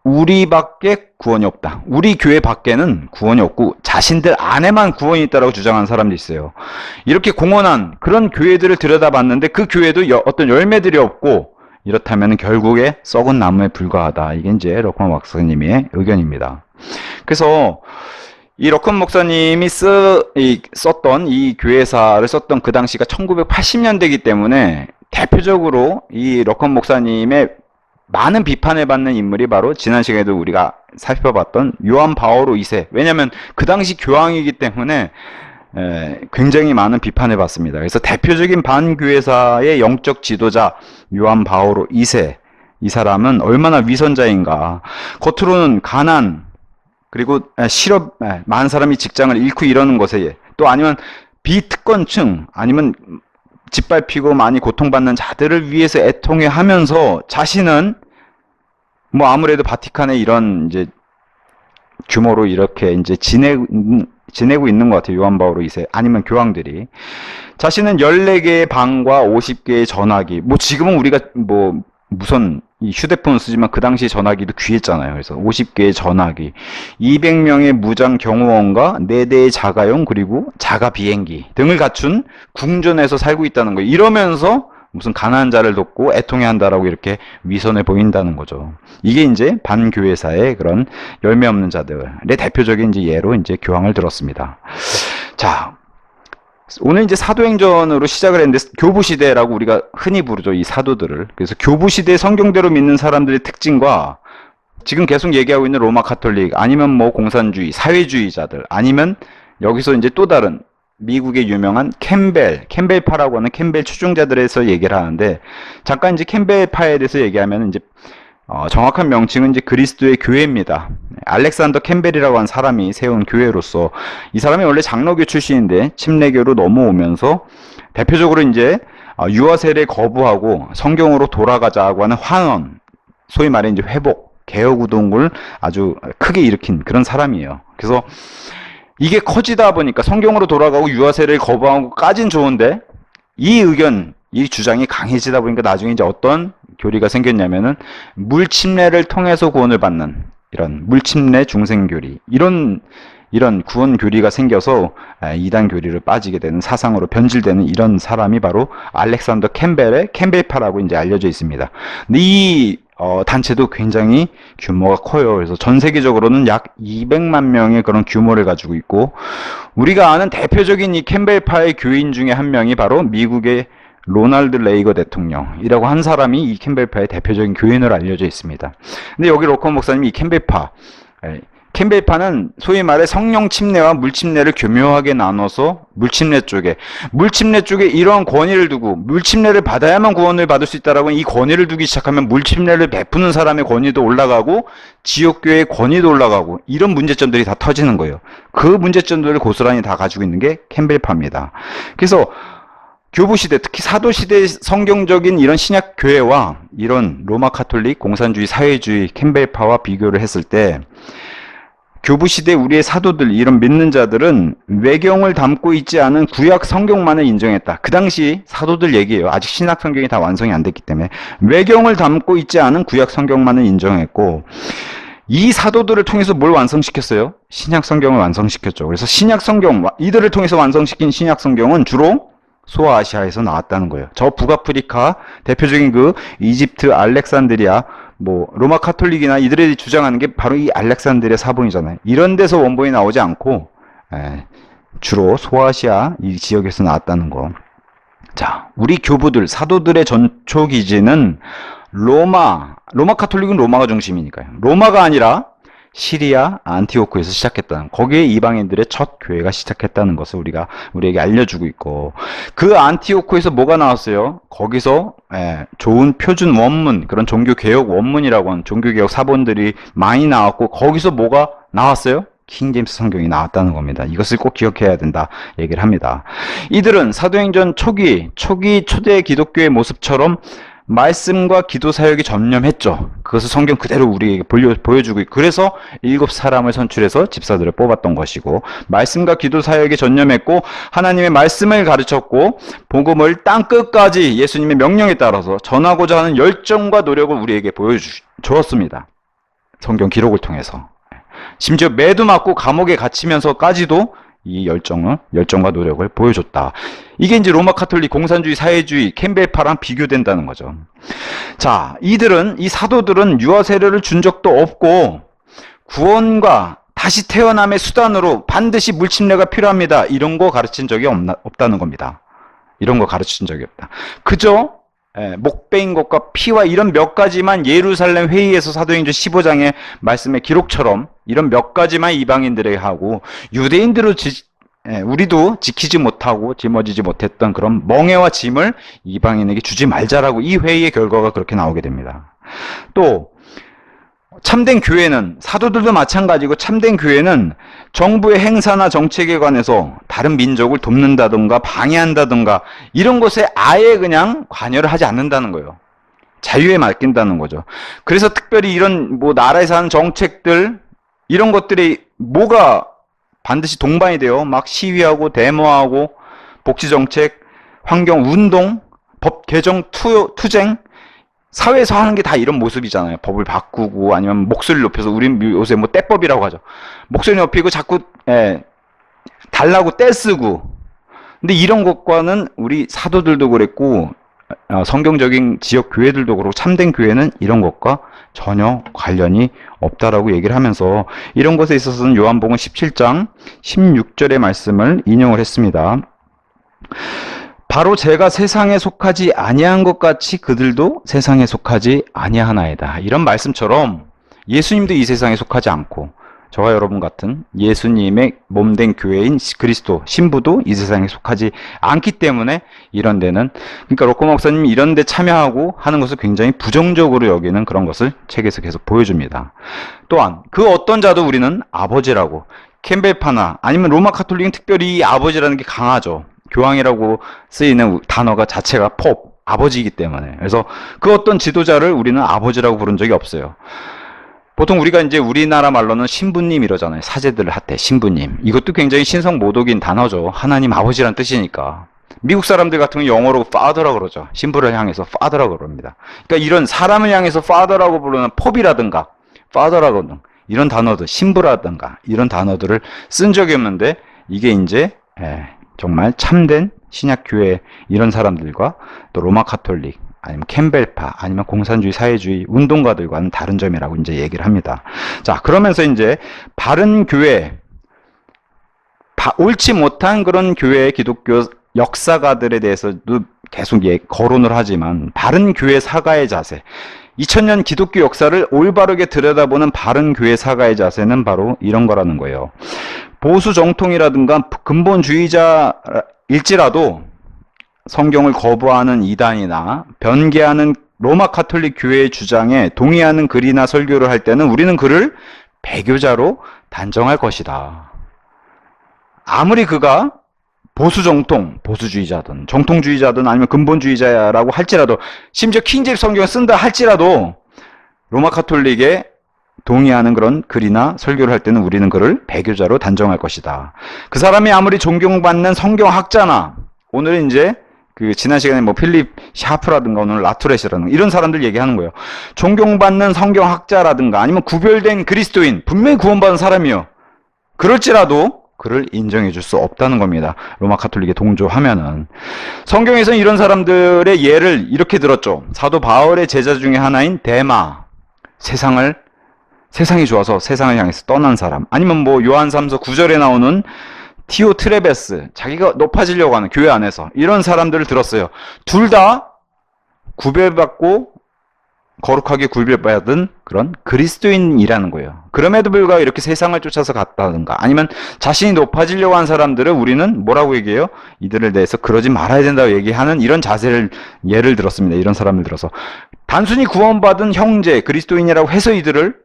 A: 우리밖에 구원이 없다. 우리 교회 밖에는 구원이 없고 자신들 안에만 구원이 있다고 주장하는 사람들이 있어요. 이렇게 공언한 그런 교회들을 들여다봤는데 그 교회도 어떤 열매들이 없고, 이렇다면 결국에 썩은 나무에 불과하다. 이게 이제 럭커먼 목사님의 의견입니다. 그래서 이 럭커먼 목사님이 썼던 이 교회사를 썼던 그 당시가 1980년대이기 때문에 대표적으로 이 럭커먼 목사님의 많은 비판을 받는 인물이 바로 지난 시간에도 우리가 살펴봤던 요한 바오로 2세. 왜냐하면 그 당시 교황이기 때문에 굉장히 많은 비판을 받습니다. 그래서 대표적인 반교회사의 영적 지도자 요한 바오로 2세. 이 사람은 얼마나 위선자인가. 겉으로는 가난, 그리고 실업, 많은 사람이 직장을 잃고 이러는 것에, 또 아니면 비특권층, 아니면 짓밟히고 많이 고통받는 자들을 위해서 애통해 하면서 자신은 아무래도 바티칸의 이런 이제 규모로 이렇게 이제 지내고 있는 것 같아요. 요한 바오로 2세. 아니면 교황들이. 자신은 14개의 방과 50개의 전화기. 지금은 우리가 무선 이 휴대폰 쓰지만 그 당시 전화기도 귀했잖아요. 그래서 50개의 전화기, 200명의 무장 경호원과 4대의 자가용, 그리고 자가 비행기 등을 갖춘 궁전에서 살고 있다는 거예요. 이러면서 무슨 가난한 자를 돕고 애통해 한다라고 이렇게 위선해 보인다는 거죠. 이게 이제 반교회사의 그런 열매 없는 자들의 대표적인 이제 예로 이제 교황을 들었습니다. 자, 오늘 이제 사도행전으로 시작을 했는데 교부시대라고 우리가 흔히 부르죠. 이 사도들을. 그래서 교부시대 성경대로 믿는 사람들의 특징과 지금 계속 얘기하고 있는 로마 카톨릭 아니면 뭐 공산주의, 사회주의자들 아니면 여기서 이제 또 다른 미국의 유명한 캠벨파라고 하는 캠벨 추종자들에서 얘기를 하는데 잠깐 이제 캠벨파에 대해서 얘기하면 이제 정확한 명칭은 이제 그리스도의 교회입니다. 알렉산더 캠벨이라고 하는 사람이 세운 교회로서 이 사람이 원래 장로교 출신인데 침례교로 넘어오면서 대표적으로 이제 유아 세례 거부하고 성경으로 돌아가자고 하는 환원, 소위 말해 이제 회복, 개혁 운동을 아주 크게 일으킨 그런 사람이에요. 그래서 이게 커지다 보니까 성경으로 돌아가고 유아 세례를 거부하고까진 좋은데 이 의견, 이 주장이 강해지다 보니까 나중에 이제 어떤 교리가 생겼냐면은 물 침례를 통해서 구원을 받는 이런 물침례 중생교리 이런 구원 교리가 생겨서 이단 교리를 빠지게 되는 사상으로 변질되는 이런 사람이 바로 알렉산더 캠벨의 캠벨파라고 이제 알려져 있습니다. 근데 이 단체도 굉장히 규모가 커요. 그래서 전 세계적으로는 약 200만 명의 그런 규모를 가지고 있고 우리가 아는 대표적인 이 캠벨파의 교인 중에 한 명이 바로 미국의 로널드 레이거 대통령이라고 한 사람이 이 캠벨파의 대표적인 교인으로 알려져 있습니다. 근데 여기 로컨 목사님이 이 캠벨파는 소위 말해 성령 침례와 물 침례를 교묘하게 나눠서 물 침례 쪽에 이러한 권위를 두고 물 침례를 받아야만 구원을 받을 수 있다라고 이 권위를 두기 시작하면 물 침례를 베푸는 사람의 권위도 올라가고 지역교회의 권위도 올라가고 이런 문제점들이 다 터지는 거예요. 그 문제점들을 고스란히 다 가지고 있는 게 캠벨파입니다. 그래서 교부시대, 특히 사도시대 성경적인 이런 신약교회와 이런 로마 카톨릭, 공산주의, 사회주의, 캠벨파와 비교를 했을 때 교부시대 우리의 사도들, 이런 믿는 자들은 외경을 담고 있지 않은 구약 성경만을 인정했다. 그 당시 사도들 얘기예요. 아직 신약 성경이 다 완성이 안 됐기 때문에 외경을 담고 있지 않은 구약 성경만을 인정했고 이 사도들을 통해서 뭘 완성시켰어요? 신약 성경을 완성시켰죠. 그래서 신약 성경, 이들을 통해서 완성시킨 신약 성경은 주로 소아시아에서 나왔다는 거예요. 저 북아프리카 대표적인 그 이집트 알렉산드리아 뭐 로마 카톨릭이나 이들이 주장하는 게 바로 이 알렉산드리아 사본이잖아요. 이런 데서 원본이 나오지 않고 주로 소아시아 이 지역에서 나왔다는 거. 자, 우리 교부들 사도들의 전초 기지는 로마 카톨릭은 로마가 중심이니까요. 로마가 아니라 시리아 안티오코에서 시작했다는, 거기에 이방인들의 첫 교회가 시작했다는 것을 우리에게 알려주고 있고, 그 안티오코에서 뭐가 나왔어요? 거기서 좋은 표준 원문, 그런 종교개혁 원문이라고 하는 종교개혁 사본들이 많이 나왔고, 거기서 뭐가 나왔어요? 킹제임스 성경이 나왔다는 겁니다. 이것을 꼭 기억해야 된다 얘기를 합니다. 이들은 사도행전 초기 초대 기독교의 모습처럼 말씀과 기도 사역이 전념했죠. 그것을 성경 그대로 우리에게 보여주고 있고, 그래서 7사람을 선출해서 집사들을 뽑았던 것이고, 말씀과 기도 사역에 전념했고 하나님의 말씀을 가르쳤고 복음을 땅끝까지 예수님의 명령에 따라서 전하고자 하는 열정과 노력을 우리에게 보여주었습니다. 성경 기록을 통해서. 심지어 매도 맞고 감옥에 갇히면서까지도 이 열정과 노력을 보여줬다. 이게 이제 로마 카톨릭, 공산주의, 사회주의, 캠벨파랑 비교된다는 거죠. 자, 이 사도들은 유아 세례를 준 적도 없고, 구원과 다시 태어남의 수단으로 반드시 물침례가 필요합니다. 이런 거 가르친 적이 없다는 겁니다. 이런 거 가르친 적이 없다. 그저 목 베인 것과 피와 이런 몇 가지만 예루살렘 회의에서 사도행전 15장의 말씀의 기록처럼 이런 몇 가지만 이방인들에게 하고, 유대인들은 우리도 지키지 못하고 짊어지지 못했던 그런 멍에와 짐을 이방인에게 주지 말자라고 이 회의의 결과가 그렇게 나오게 됩니다. 또 참된 교회는, 사도들도 마찬가지고, 참된 교회는 정부의 행사나 정책에 관해서 다른 민족을 돕는다든가 방해한다든가 이런 것에 아예 그냥 관여를 하지 않는다는 거예요. 자유에 맡긴다는 거죠. 그래서 특별히 이런 나라에서 하는 정책들, 이런 것들이 뭐가 반드시 동반이 돼요. 막 시위하고 데모하고 복지정책, 환경운동, 법 개정 투쟁, 사회에서 하는 게 다 이런 모습이잖아요. 법을 바꾸고 아니면 목소리를 높여서, 우린 요새 떼법이라고 하죠. 목소리 높이고 자꾸 달라고 떼쓰고. 근데 이런 것과는 우리 사도들도 그랬고 성경적인 지역 교회들도 그렇고 참된 교회는 이런 것과 전혀 관련이 없다라고 얘기를 하면서 이런 것에 있어서는 요한복음 17장 16절의 말씀을 인용을 했습니다. 바로 제가 세상에 속하지 아니한 것 같이 그들도 세상에 속하지 아니하나이다. 이런 말씀처럼 예수님도 이 세상에 속하지 않고 저와 여러분 같은 예수님의 몸된 교회인 그리스도 신부도 이 세상에 속하지 않기 때문에 이런 데는, 그러니까 로코 목사님이 이런 데 참여하고 하는 것을 굉장히 부정적으로 여기는 그런 것을 책에서 계속 보여줍니다. 또한 그 어떤 자도 우리는 아버지라고, 캠벨파나 아니면 로마 카톨릭은 특별히 이 아버지라는 게 강하죠. 교황이라고 쓰이는 단어가 자체가 아버지이기 때문에. 그래서 그 어떤 지도자를 우리는 아버지라고 부른 적이 없어요. 보통 우리가 이제 우리나라 말로는 신부님 이러잖아요. 사제들을 핫해 신부님. 이것도 굉장히 신성모독인 단어죠. 하나님 아버지란 뜻이니까. 미국 사람들 같은 경우 영어로 father라고 그러죠. 신부를 향해서 father라고 그럽니다. 그러니까 이런 사람을 향해서 father라고 부르는 pop이라든가 father라고 이런 단어들, 신부라든가 이런 단어들을 쓴 적이 없는데 이게 이제 정말 참된 신약교회 이런 사람들과 또 로마 카톨릭 아니면 캠벨파 아니면 공산주의 사회주의 운동가들과는 다른 점이라고 이제 얘기를 합니다. 자, 그러면서 이제 바른 교회, 옳지 못한 그런 교회 기독교 역사가들에 대해서도 계속 거론을 하지만 바른 교회 사가의 자세, 2000년 기독교 역사를 올바르게 들여다보는 바른 교회 사가의 자세는 바로 이런 거라는 거예요. 보수 정통이라든가 근본주의자일지라도 성경을 거부하는 이단이나 변개하는 로마 카톨릭 교회의 주장에 동의하는 글이나 설교를 할 때는 우리는 그를 배교자로 단정할 것이다. 아무리 그가 보수 정통, 보수주의자든 정통주의자든 아니면 근본주의자라고 할지라도, 심지어 킹제임스 성경을 쓴다 할지라도 로마 카톨릭에 동의하는 그런 글이나 설교를 할 때는 우리는 그를 배교자로 단정할 것이다. 그 사람이 아무리 존경받는 성경학자나, 오늘은 이제 지난 시간에 필립 샤프라든가 오늘 라투렛이라든가 이런 사람들 얘기하는 거예요. 존경받는 성경학자라든가 아니면 구별된 그리스도인, 분명히 구원받은 사람이요. 그럴지라도 그를 인정해 줄 수 없다는 겁니다. 로마 카톨릭에 동조하면은. 성경에서는 이런 사람들의 예를 이렇게 들었죠. 사도 바울의 제자 중에 하나인 데마, 세상이 좋아서 세상을 향해서 떠난 사람, 아니면 요한 3서 9절에 나오는 티오트레베스, 자기가 높아지려고 하는 교회 안에서 이런 사람들을 들었어요. 둘 다 구별받고 거룩하게 구별받은 그런 그리스도인이라는 거예요. 그럼에도 불구하고 이렇게 세상을 쫓아서 갔다든가 아니면 자신이 높아지려고 한 사람들을 우리는 뭐라고 얘기해요? 이들에 대해서 그러지 말아야 된다고 얘기하는 이런 자세를 예를 들었습니다. 이런 사람을 들어서 단순히 구원받은 형제 그리스도인이라고 해서 이들을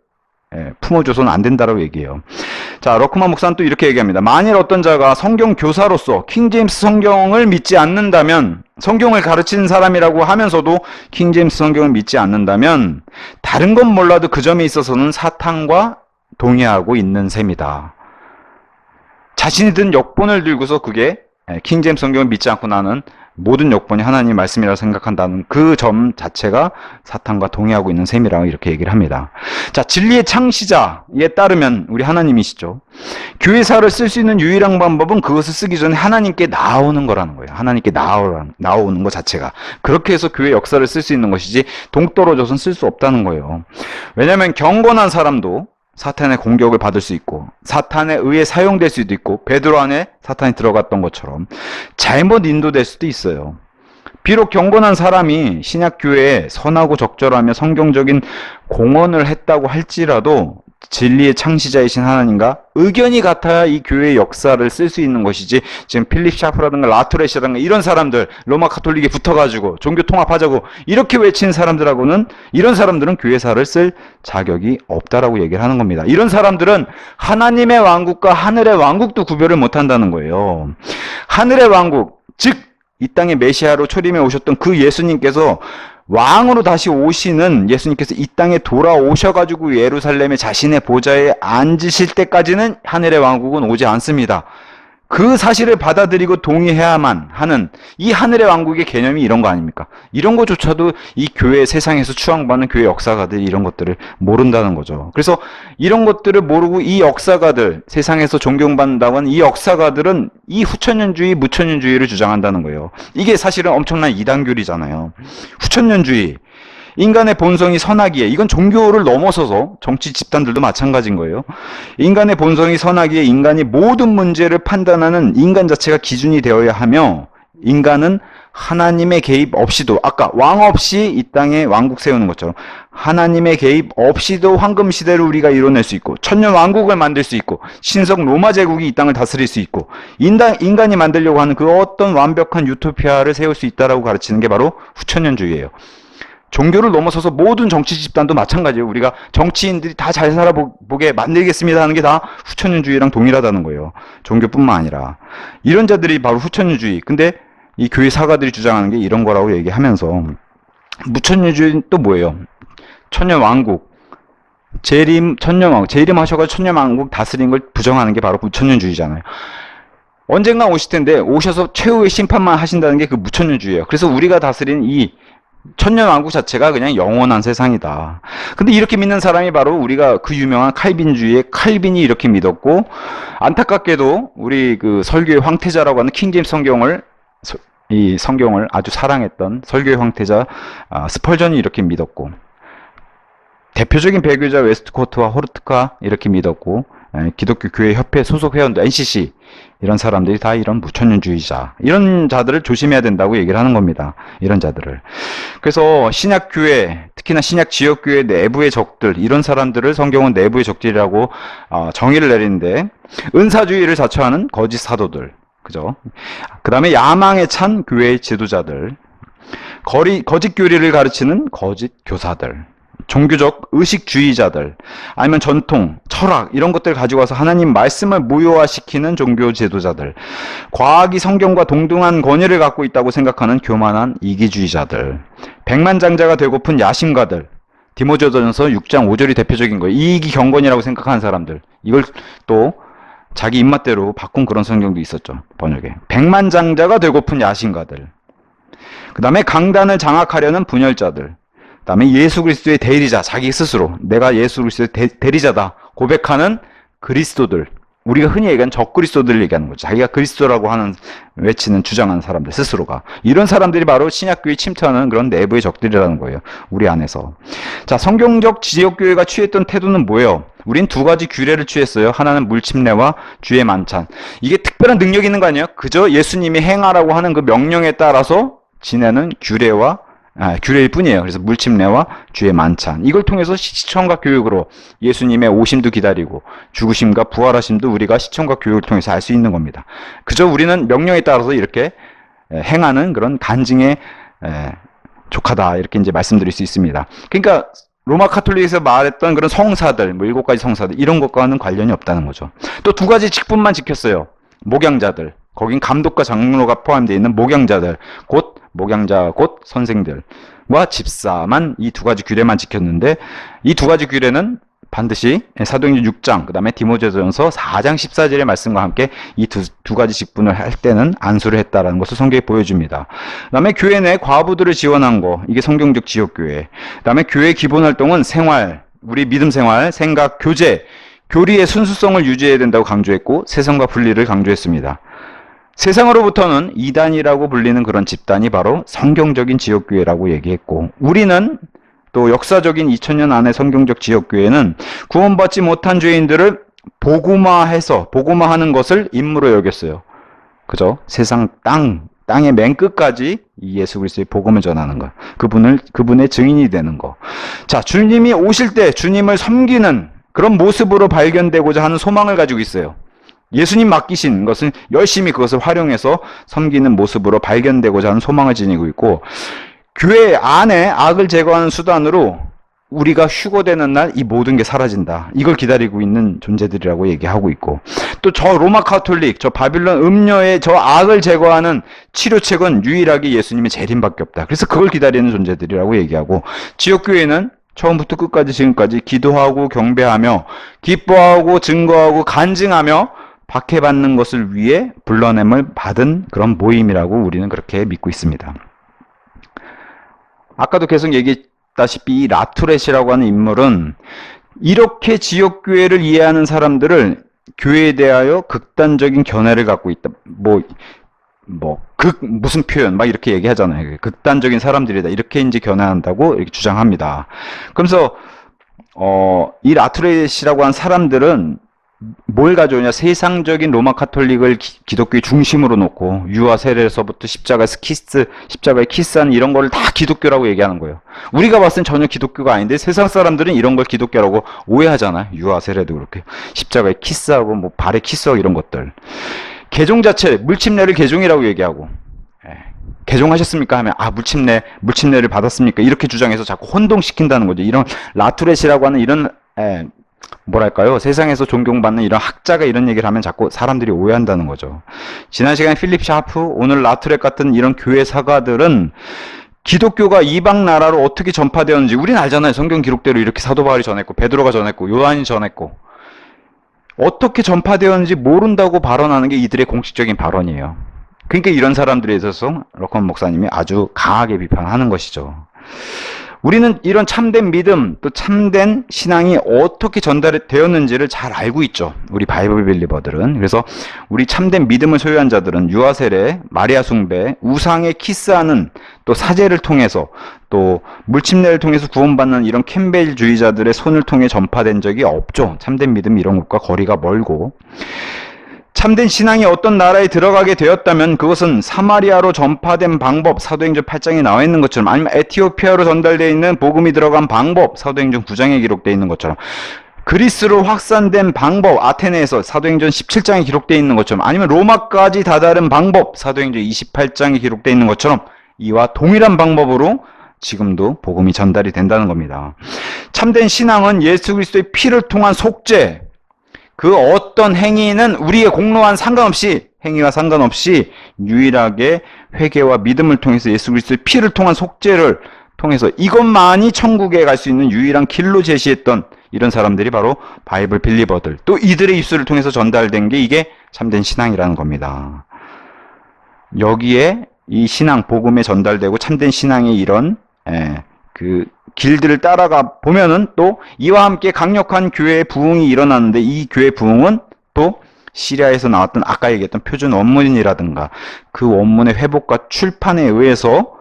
A: 품어줘서는 안 된다라고 얘기해요. 자, 러크만 목사는 또 이렇게 얘기합니다. 만일 어떤 자가 성경 교사로서 킹제임스 성경을 믿지 않는다면, 성경을 가르치는 사람이라고 하면서도 킹제임스 성경을 믿지 않는다면 다른 건 몰라도 그 점에 있어서는 사탄과 동의하고 있는 셈이다. 자신이 든 역본을 들고서 그게 킹제임스 성경을 믿지 않고 나는 모든 역본이 하나님의 말씀이라고 생각한다는 그 점 자체가 사탄과 동의하고 있는 셈이라고 이렇게 얘기를 합니다. 자, 진리의 창시자에 따르면 우리 하나님이시죠. 교회사를 쓸 수 있는 유일한 방법은 그것을 쓰기 전에 하나님께 나오는 거라는 거예요. 하나님께 나오는 것 자체가. 그렇게 해서 교회 역사를 쓸 수 있는 것이지 동떨어져서는 쓸 수 없다는 거예요. 왜냐하면 경건한 사람도 사탄의 공격을 받을 수 있고 사탄에 의해 사용될 수도 있고 베드로 안에 사탄이 들어갔던 것처럼 잘못 인도될 수도 있어요. 비록 경건한 사람이 신약교회에 선하고 적절하며 성경적인 공헌을 했다고 할지라도 진리의 창시자이신 하나님과 의견이 같아야 이 교회의 역사를 쓸 수 있는 것이지, 지금 필립 샤프라든가 라투렛이라든가 이런 사람들 로마 카톨릭에 붙어가지고 종교 통합하자고 이렇게 외치는 사람들하고는, 이런 사람들은 교회사를 쓸 자격이 없다라고 얘기를 하는 겁니다. 이런 사람들은 하나님의 왕국과 하늘의 왕국도 구별을 못한다는 거예요. 하늘의 왕국, 즉 이 땅에 메시아로 초림해 오셨던 그 예수님께서 왕으로 다시 오시는 예수님께서 이 땅에 돌아오셔가지고 예루살렘에 자신의 보좌에 앉으실 때까지는 하늘의 왕국은 오지 않습니다. 그 사실을 받아들이고 동의해야만 하는 이 하늘의 왕국의 개념이 이런 거 아닙니까? 이런 거조차도 이 교회 세상에서 추앙받는 교회 역사가들이 이런 것들을 모른다는 거죠. 그래서 이런 것들을 모르고 이 역사가들, 세상에서 존경받는다고 하는 이 역사가들은 이 후천년주의, 무천년주의를 주장한다는 거예요. 이게 사실은 엄청난 이단교리잖아요. 후천년주의. 인간의 본성이 선하기에, 이건 종교를 넘어서서 정치 집단들도 마찬가지인 거예요. 인간의 본성이 선하기에 인간이 모든 문제를 판단하는 인간 자체가 기준이 되어야 하며, 인간은 하나님의 개입 없이도, 아까 왕 없이 이 땅에 왕국 세우는 것처럼 하나님의 개입 없이도 황금 시대를 우리가 이뤄낼 수 있고, 천년 왕국을 만들 수 있고, 신성 로마 제국이 이 땅을 다스릴 수 있고, 인간이 만들려고 하는 그 어떤 완벽한 유토피아를 세울 수 있다라고 가르치는 게 바로 후천년주의예요. 종교를 넘어서서 모든 정치 집단도 마찬가지예요. 우리가 정치인들이 다 잘 살아보게 만들겠습니다 하는 게 다 후천년주의랑 동일하다는 거예요. 종교뿐만 아니라. 이런 자들이 바로 후천년주의. 근데 이 교회 사가들이 주장하는 게 이런 거라고 얘기하면서, 무천년주의는 또 뭐예요? 천년왕국. 재림하셔가지고 천년왕국 다스린 걸 부정하는 게 바로 무천년주의잖아요. 언젠가 오실 텐데 오셔서 최후의 심판만 하신다는 게 그 무천년주의예요. 그래서 우리가 다스린 이 천년왕국 자체가 그냥 영원한 세상이다. 근데 이렇게 믿는 사람이 바로 우리가 그 유명한 칼빈주의의 칼빈이 이렇게 믿었고, 안타깝게도 우리 그 설교의 황태자라고 하는 킹제임스 이 성경을 아주 사랑했던 설교의 황태자 스펄전이 이렇게 믿었고, 대표적인 배교자 웨스트코트와 호르트가 이렇게 믿었고, 기독교 교회 협회 소속 회원들, NCC 이런 사람들이 다 이런 무천년주의자, 이런 자들을 조심해야 된다고 얘기를 하는 겁니다. 이런 자들을. 그래서 신약 교회, 특히나 신약 지역 교회 내부의 적들, 이런 사람들을 성경은 내부의 적들이라고 정의를 내리는데, 은사주의를 자처하는 거짓 사도들, 그죠? 그 다음에 야망에 찬 교회의 지도자들, 거짓 교리를 가르치는 거짓 교사들, 종교적 의식주의자들, 아니면 전통, 철학 이런 것들을 가지고 와서 하나님 말씀을 무효화시키는 종교 지도자들, 과학이 성경과 동등한 권위를 갖고 있다고 생각하는 교만한 이기주의자들, 백만장자가 되고픈 야심가들, 디모데전서 6장 5절이 대표적인 거예요. 이익이 경건이라고 생각하는 사람들, 이걸 또 자기 입맛대로 바꾼 그런 성경도 있었죠. 번역에. 백만장자가 되고픈 야심가들, 그 다음에 강단을 장악하려는 분열자들, 그 다음에 예수 그리스도의 대리자, 자기 스스로 내가 예수 그리스도의 대리자다 고백하는 그리스도들, 우리가 흔히 얘기하는 적그리스도들 얘기하는 거죠. 자기가 그리스도라고 하는 외치는 주장하는 사람들 스스로가, 이런 사람들이 바로 신약교회 침투하는 그런 내부의 적들이라는 거예요. 우리 안에서. 자, 성경적 지역교회가 취했던 태도는 뭐예요? 우린 두 가지 규례를 취했어요. 하나는 물침례와 주의 만찬. 이게 특별한 능력이 있는 거 아니에요? 그저 예수님이 행하라고 하는 그 명령에 따라서 지내는 규례일 뿐이에요. 그래서 물침례와 주의 만찬, 이걸 통해서 시청각 교육으로 예수님의 오심도 기다리고 죽으심과 부활하심도 우리가 시청각 교육을 통해서 알 수 있는 겁니다. 그저 우리는 명령에 따라서 이렇게 행하는 그런 간증에 족하다, 이렇게 이제 말씀드릴 수 있습니다. 그러니까 로마 카톨릭에서 말했던 그런 성사들, 뭐 7가지 성사들, 이런 것과는 관련이 없다는 거죠. 또 두 가지 직분만 지켰어요. 목양자들, 거긴 감독과 장로가 포함되어 있는 목양자들, 곧 목양자, 곧 선생들과 집사만 이 두 가지 규례만 지켰는데, 이 두 가지 규례는 반드시 사도행전 6장, 그 다음에 디모데전서 4장 14절의 말씀과 함께 이 두 가지 직분을 할 때는 안수를 했다라는 것을 성경이 보여줍니다. 그 다음에 교회 내 과부들을 지원한 거, 이게 성경적 지역교회. 그 다음에 교회 기본 활동은 생활, 우리 믿음 생활, 생각, 교제, 교리의 순수성을 유지해야 된다고 강조했고, 세상과 분리를 강조했습니다. 세상으로부터는 이단이라고 불리는 그런 집단이 바로 성경적인 지역교회라고 얘기했고, 우리는 또 역사적인 2000년 안의 성경적 지역교회는 구원받지 못한 죄인들을 복음화하는 것을 임무로 여겼어요. 그죠? 세상 땅의 맨 끝까지 이 예수 그리스도의 복음을 전하는 것, 그분의 증인이 되는 것. 자, 주님이 오실 때 주님을 섬기는 그런 모습으로 발견되고자 하는 소망을 가지고 있어요. 예수님 맡기신 것은 열심히 그것을 활용해서 섬기는 모습으로 발견되고자 하는 소망을 지니고 있고, 교회 안에 악을 제거하는 수단으로 우리가 휴거되는 날 이 모든 게 사라진다, 이걸 기다리고 있는 존재들이라고 얘기하고 있고, 또 저 로마 카톨릭, 저 바빌론 음녀의 저 악을 제거하는 치료책은 유일하게 예수님의 재림밖에 없다. 그래서 그걸 기다리는 존재들이라고 얘기하고, 지역교회는 처음부터 끝까지 지금까지 기도하고 경배하며 기뻐하고 증거하고 간증하며 박해받는 것을 위해 불러냄을 받은 그런 모임이라고 우리는 그렇게 믿고 있습니다. 아까도 계속 얘기했다시피 이 라투렛이라고 하는 인물은 이렇게 지역교회를 이해하는 사람들을 교회에 대하여 극단적인 견해를 갖고 있다. 무슨 표현, 막 이렇게 얘기하잖아요. 극단적인 사람들이다. 이렇게 이제 견해한다고 이렇게 주장합니다. 그러면서, 이 라투렛이라고 하는 사람들은 뭘 가져오냐? 세상적인 로마 카톨릭을 기독교의 중심으로 놓고 유아 세례에서부터 십자가에 키스하는 이런 거를 다 기독교라고 얘기하는 거예요. 우리가 봤을 땐 전혀 기독교가 아닌데 세상 사람들은 이런 걸 기독교라고 오해하잖아요. 유아 세례도 그렇게 십자가에 키스하고 뭐 발에 키스하고 이런 것들. 개종 자체 물침례를 개종이라고 얘기하고 개종하셨습니까? 하면 물침례를 받았습니까? 이렇게 주장해서 자꾸 혼동시킨다는 거죠. 이런 라투렛이라고 하는 이런 뭐랄까요? 세상에서 존경받는 이런 학자가 이런 얘기를 하면 자꾸 사람들이 오해한다는 거죠. 지난 시간에 필립 샤프, 오늘 라투렛 같은 이런 교회 사가들은 기독교가 이방 나라로 어떻게 전파되었는지 우리는 알잖아요. 성경 기록대로 이렇게 사도 바울이 전했고 베드로가 전했고 요한이 전했고 어떻게 전파되었는지 모른다고 발언하는 게 이들의 공식적인 발언이에요. 그러니까 이런 사람들에 있어서 러컨 목사님이 아주 강하게 비판하는 것이죠. 우리는 이런 참된 믿음, 또 참된 신앙이 어떻게 전달되었는지를 잘 알고 있죠. 우리 바이블 빌리버들은. 그래서 우리 참된 믿음을 소유한 자들은 유아세례, 마리아 숭배, 우상에 키스하는 또 사제를 통해서 또 물침례를 통해서 구원받는 이런 캠벨주의자들의 손을 통해 전파된 적이 없죠. 참된 믿음 이런 것과 거리가 멀고. 참된 신앙이 어떤 나라에 들어가게 되었다면 그것은 사마리아로 전파된 방법, 사도행전 8장에 나와 있는 것처럼, 아니면 에티오피아로 전달되어 있는 복음이 들어간 방법, 사도행전 9장에 기록되어 있는 것처럼, 그리스로 확산된 방법, 아테네에서 사도행전 17장에 기록되어 있는 것처럼, 아니면 로마까지 다다른 방법, 사도행전 28장에 기록되어 있는 것처럼 이와 동일한 방법으로 지금도 복음이 전달이 된다는 겁니다. 참된 신앙은 예수 그리스도의 피를 통한 속죄, 그 어떤 행위는 우리의 공로와 상관없이 유일하게 회개와 믿음을 통해서 예수 그리스도의 피를 통한 속죄를 통해서 이것만이 천국에 갈 수 있는 유일한 길로 제시했던 이런 사람들이 바로 바이블 빌리버들, 또 이들의 입술을 통해서 전달된 게 이게 참된 신앙이라는 겁니다. 여기에 이 신앙, 복음에 전달되고 참된 신앙의 이런 그 길들을 따라가 보면은 또 이와 함께 강력한 교회의 부흥이 일어나는데, 이 교회 부흥은 또 시리아에서 나왔던 아까 얘기했던 표준 원문이라든가 그 원문의 회복과 출판에 의해서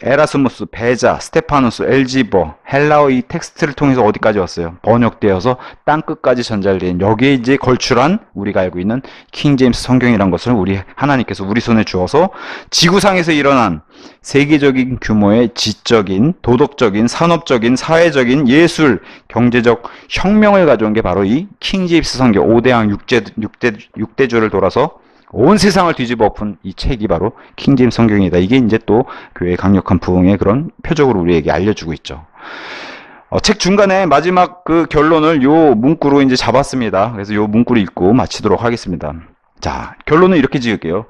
A: 에라스무스, 베자, 스테파누스, 엘지버, 헬라어 이 텍스트를 통해서 어디까지 왔어요? 번역되어서 땅끝까지 전달된, 여기에 이제 걸출한 우리가 알고 있는 킹제임스 성경이란 것을 하나님께서 우리 손에 주어서 지구상에서 일어난 세계적인 규모의 지적인, 도덕적인, 산업적인, 사회적인, 예술, 경제적 혁명을 가져온 게 바로 이 킹제임스 성경, 5대왕 6대주를 돌아서 온 세상을 뒤집어 엎은 이 책이 바로 킹제임스 성경이다. 이게 이제 또 교회의 강력한 부흥의 그런 표적으로 우리에게 알려주고 있죠. 책 중간에 마지막 그 결론을 요 문구로 이제 잡았습니다. 그래서 요 문구를 읽고 마치도록 하겠습니다. 자, 결론은 이렇게 지을게요.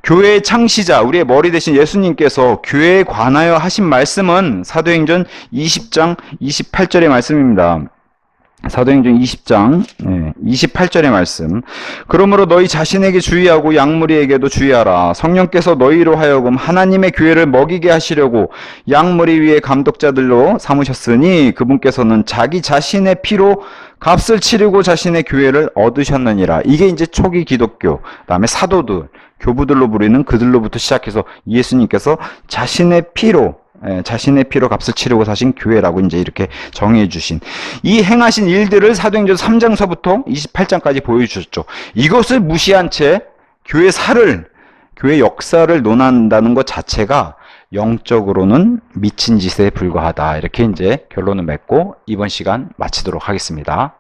A: 교회의 창시자, 우리의 머리 대신 예수님께서 교회에 관하여 하신 말씀은 사도행전 20장 28절의 말씀입니다. 사도행전 20장 28절의 말씀. 그러므로 너희 자신에게 주의하고 양무리에게도 주의하라. 성령께서 너희로 하여금 하나님의 교회를 먹이게 하시려고 양무리 위에 감독자들로 삼으셨으니 그분께서는 자기 자신의 피로 값을 치르고 자신의 교회를 얻으셨느니라. 이게 이제 초기 기독교, 그다음에 사도들, 교부들로 부르는 그들로부터 시작해서 예수님께서 자신의 피로 값을 치르고 사신 교회라고 이제 이렇게 정해 주신 이 행하신 일들을 사도행전 3장서부터 28장까지 보여주셨죠. 이것을 무시한 채 교회 역사를 논한다는 것 자체가 영적으로는 미친 짓에 불과하다. 이렇게 이제 결론을 맺고 이번 시간 마치도록 하겠습니다.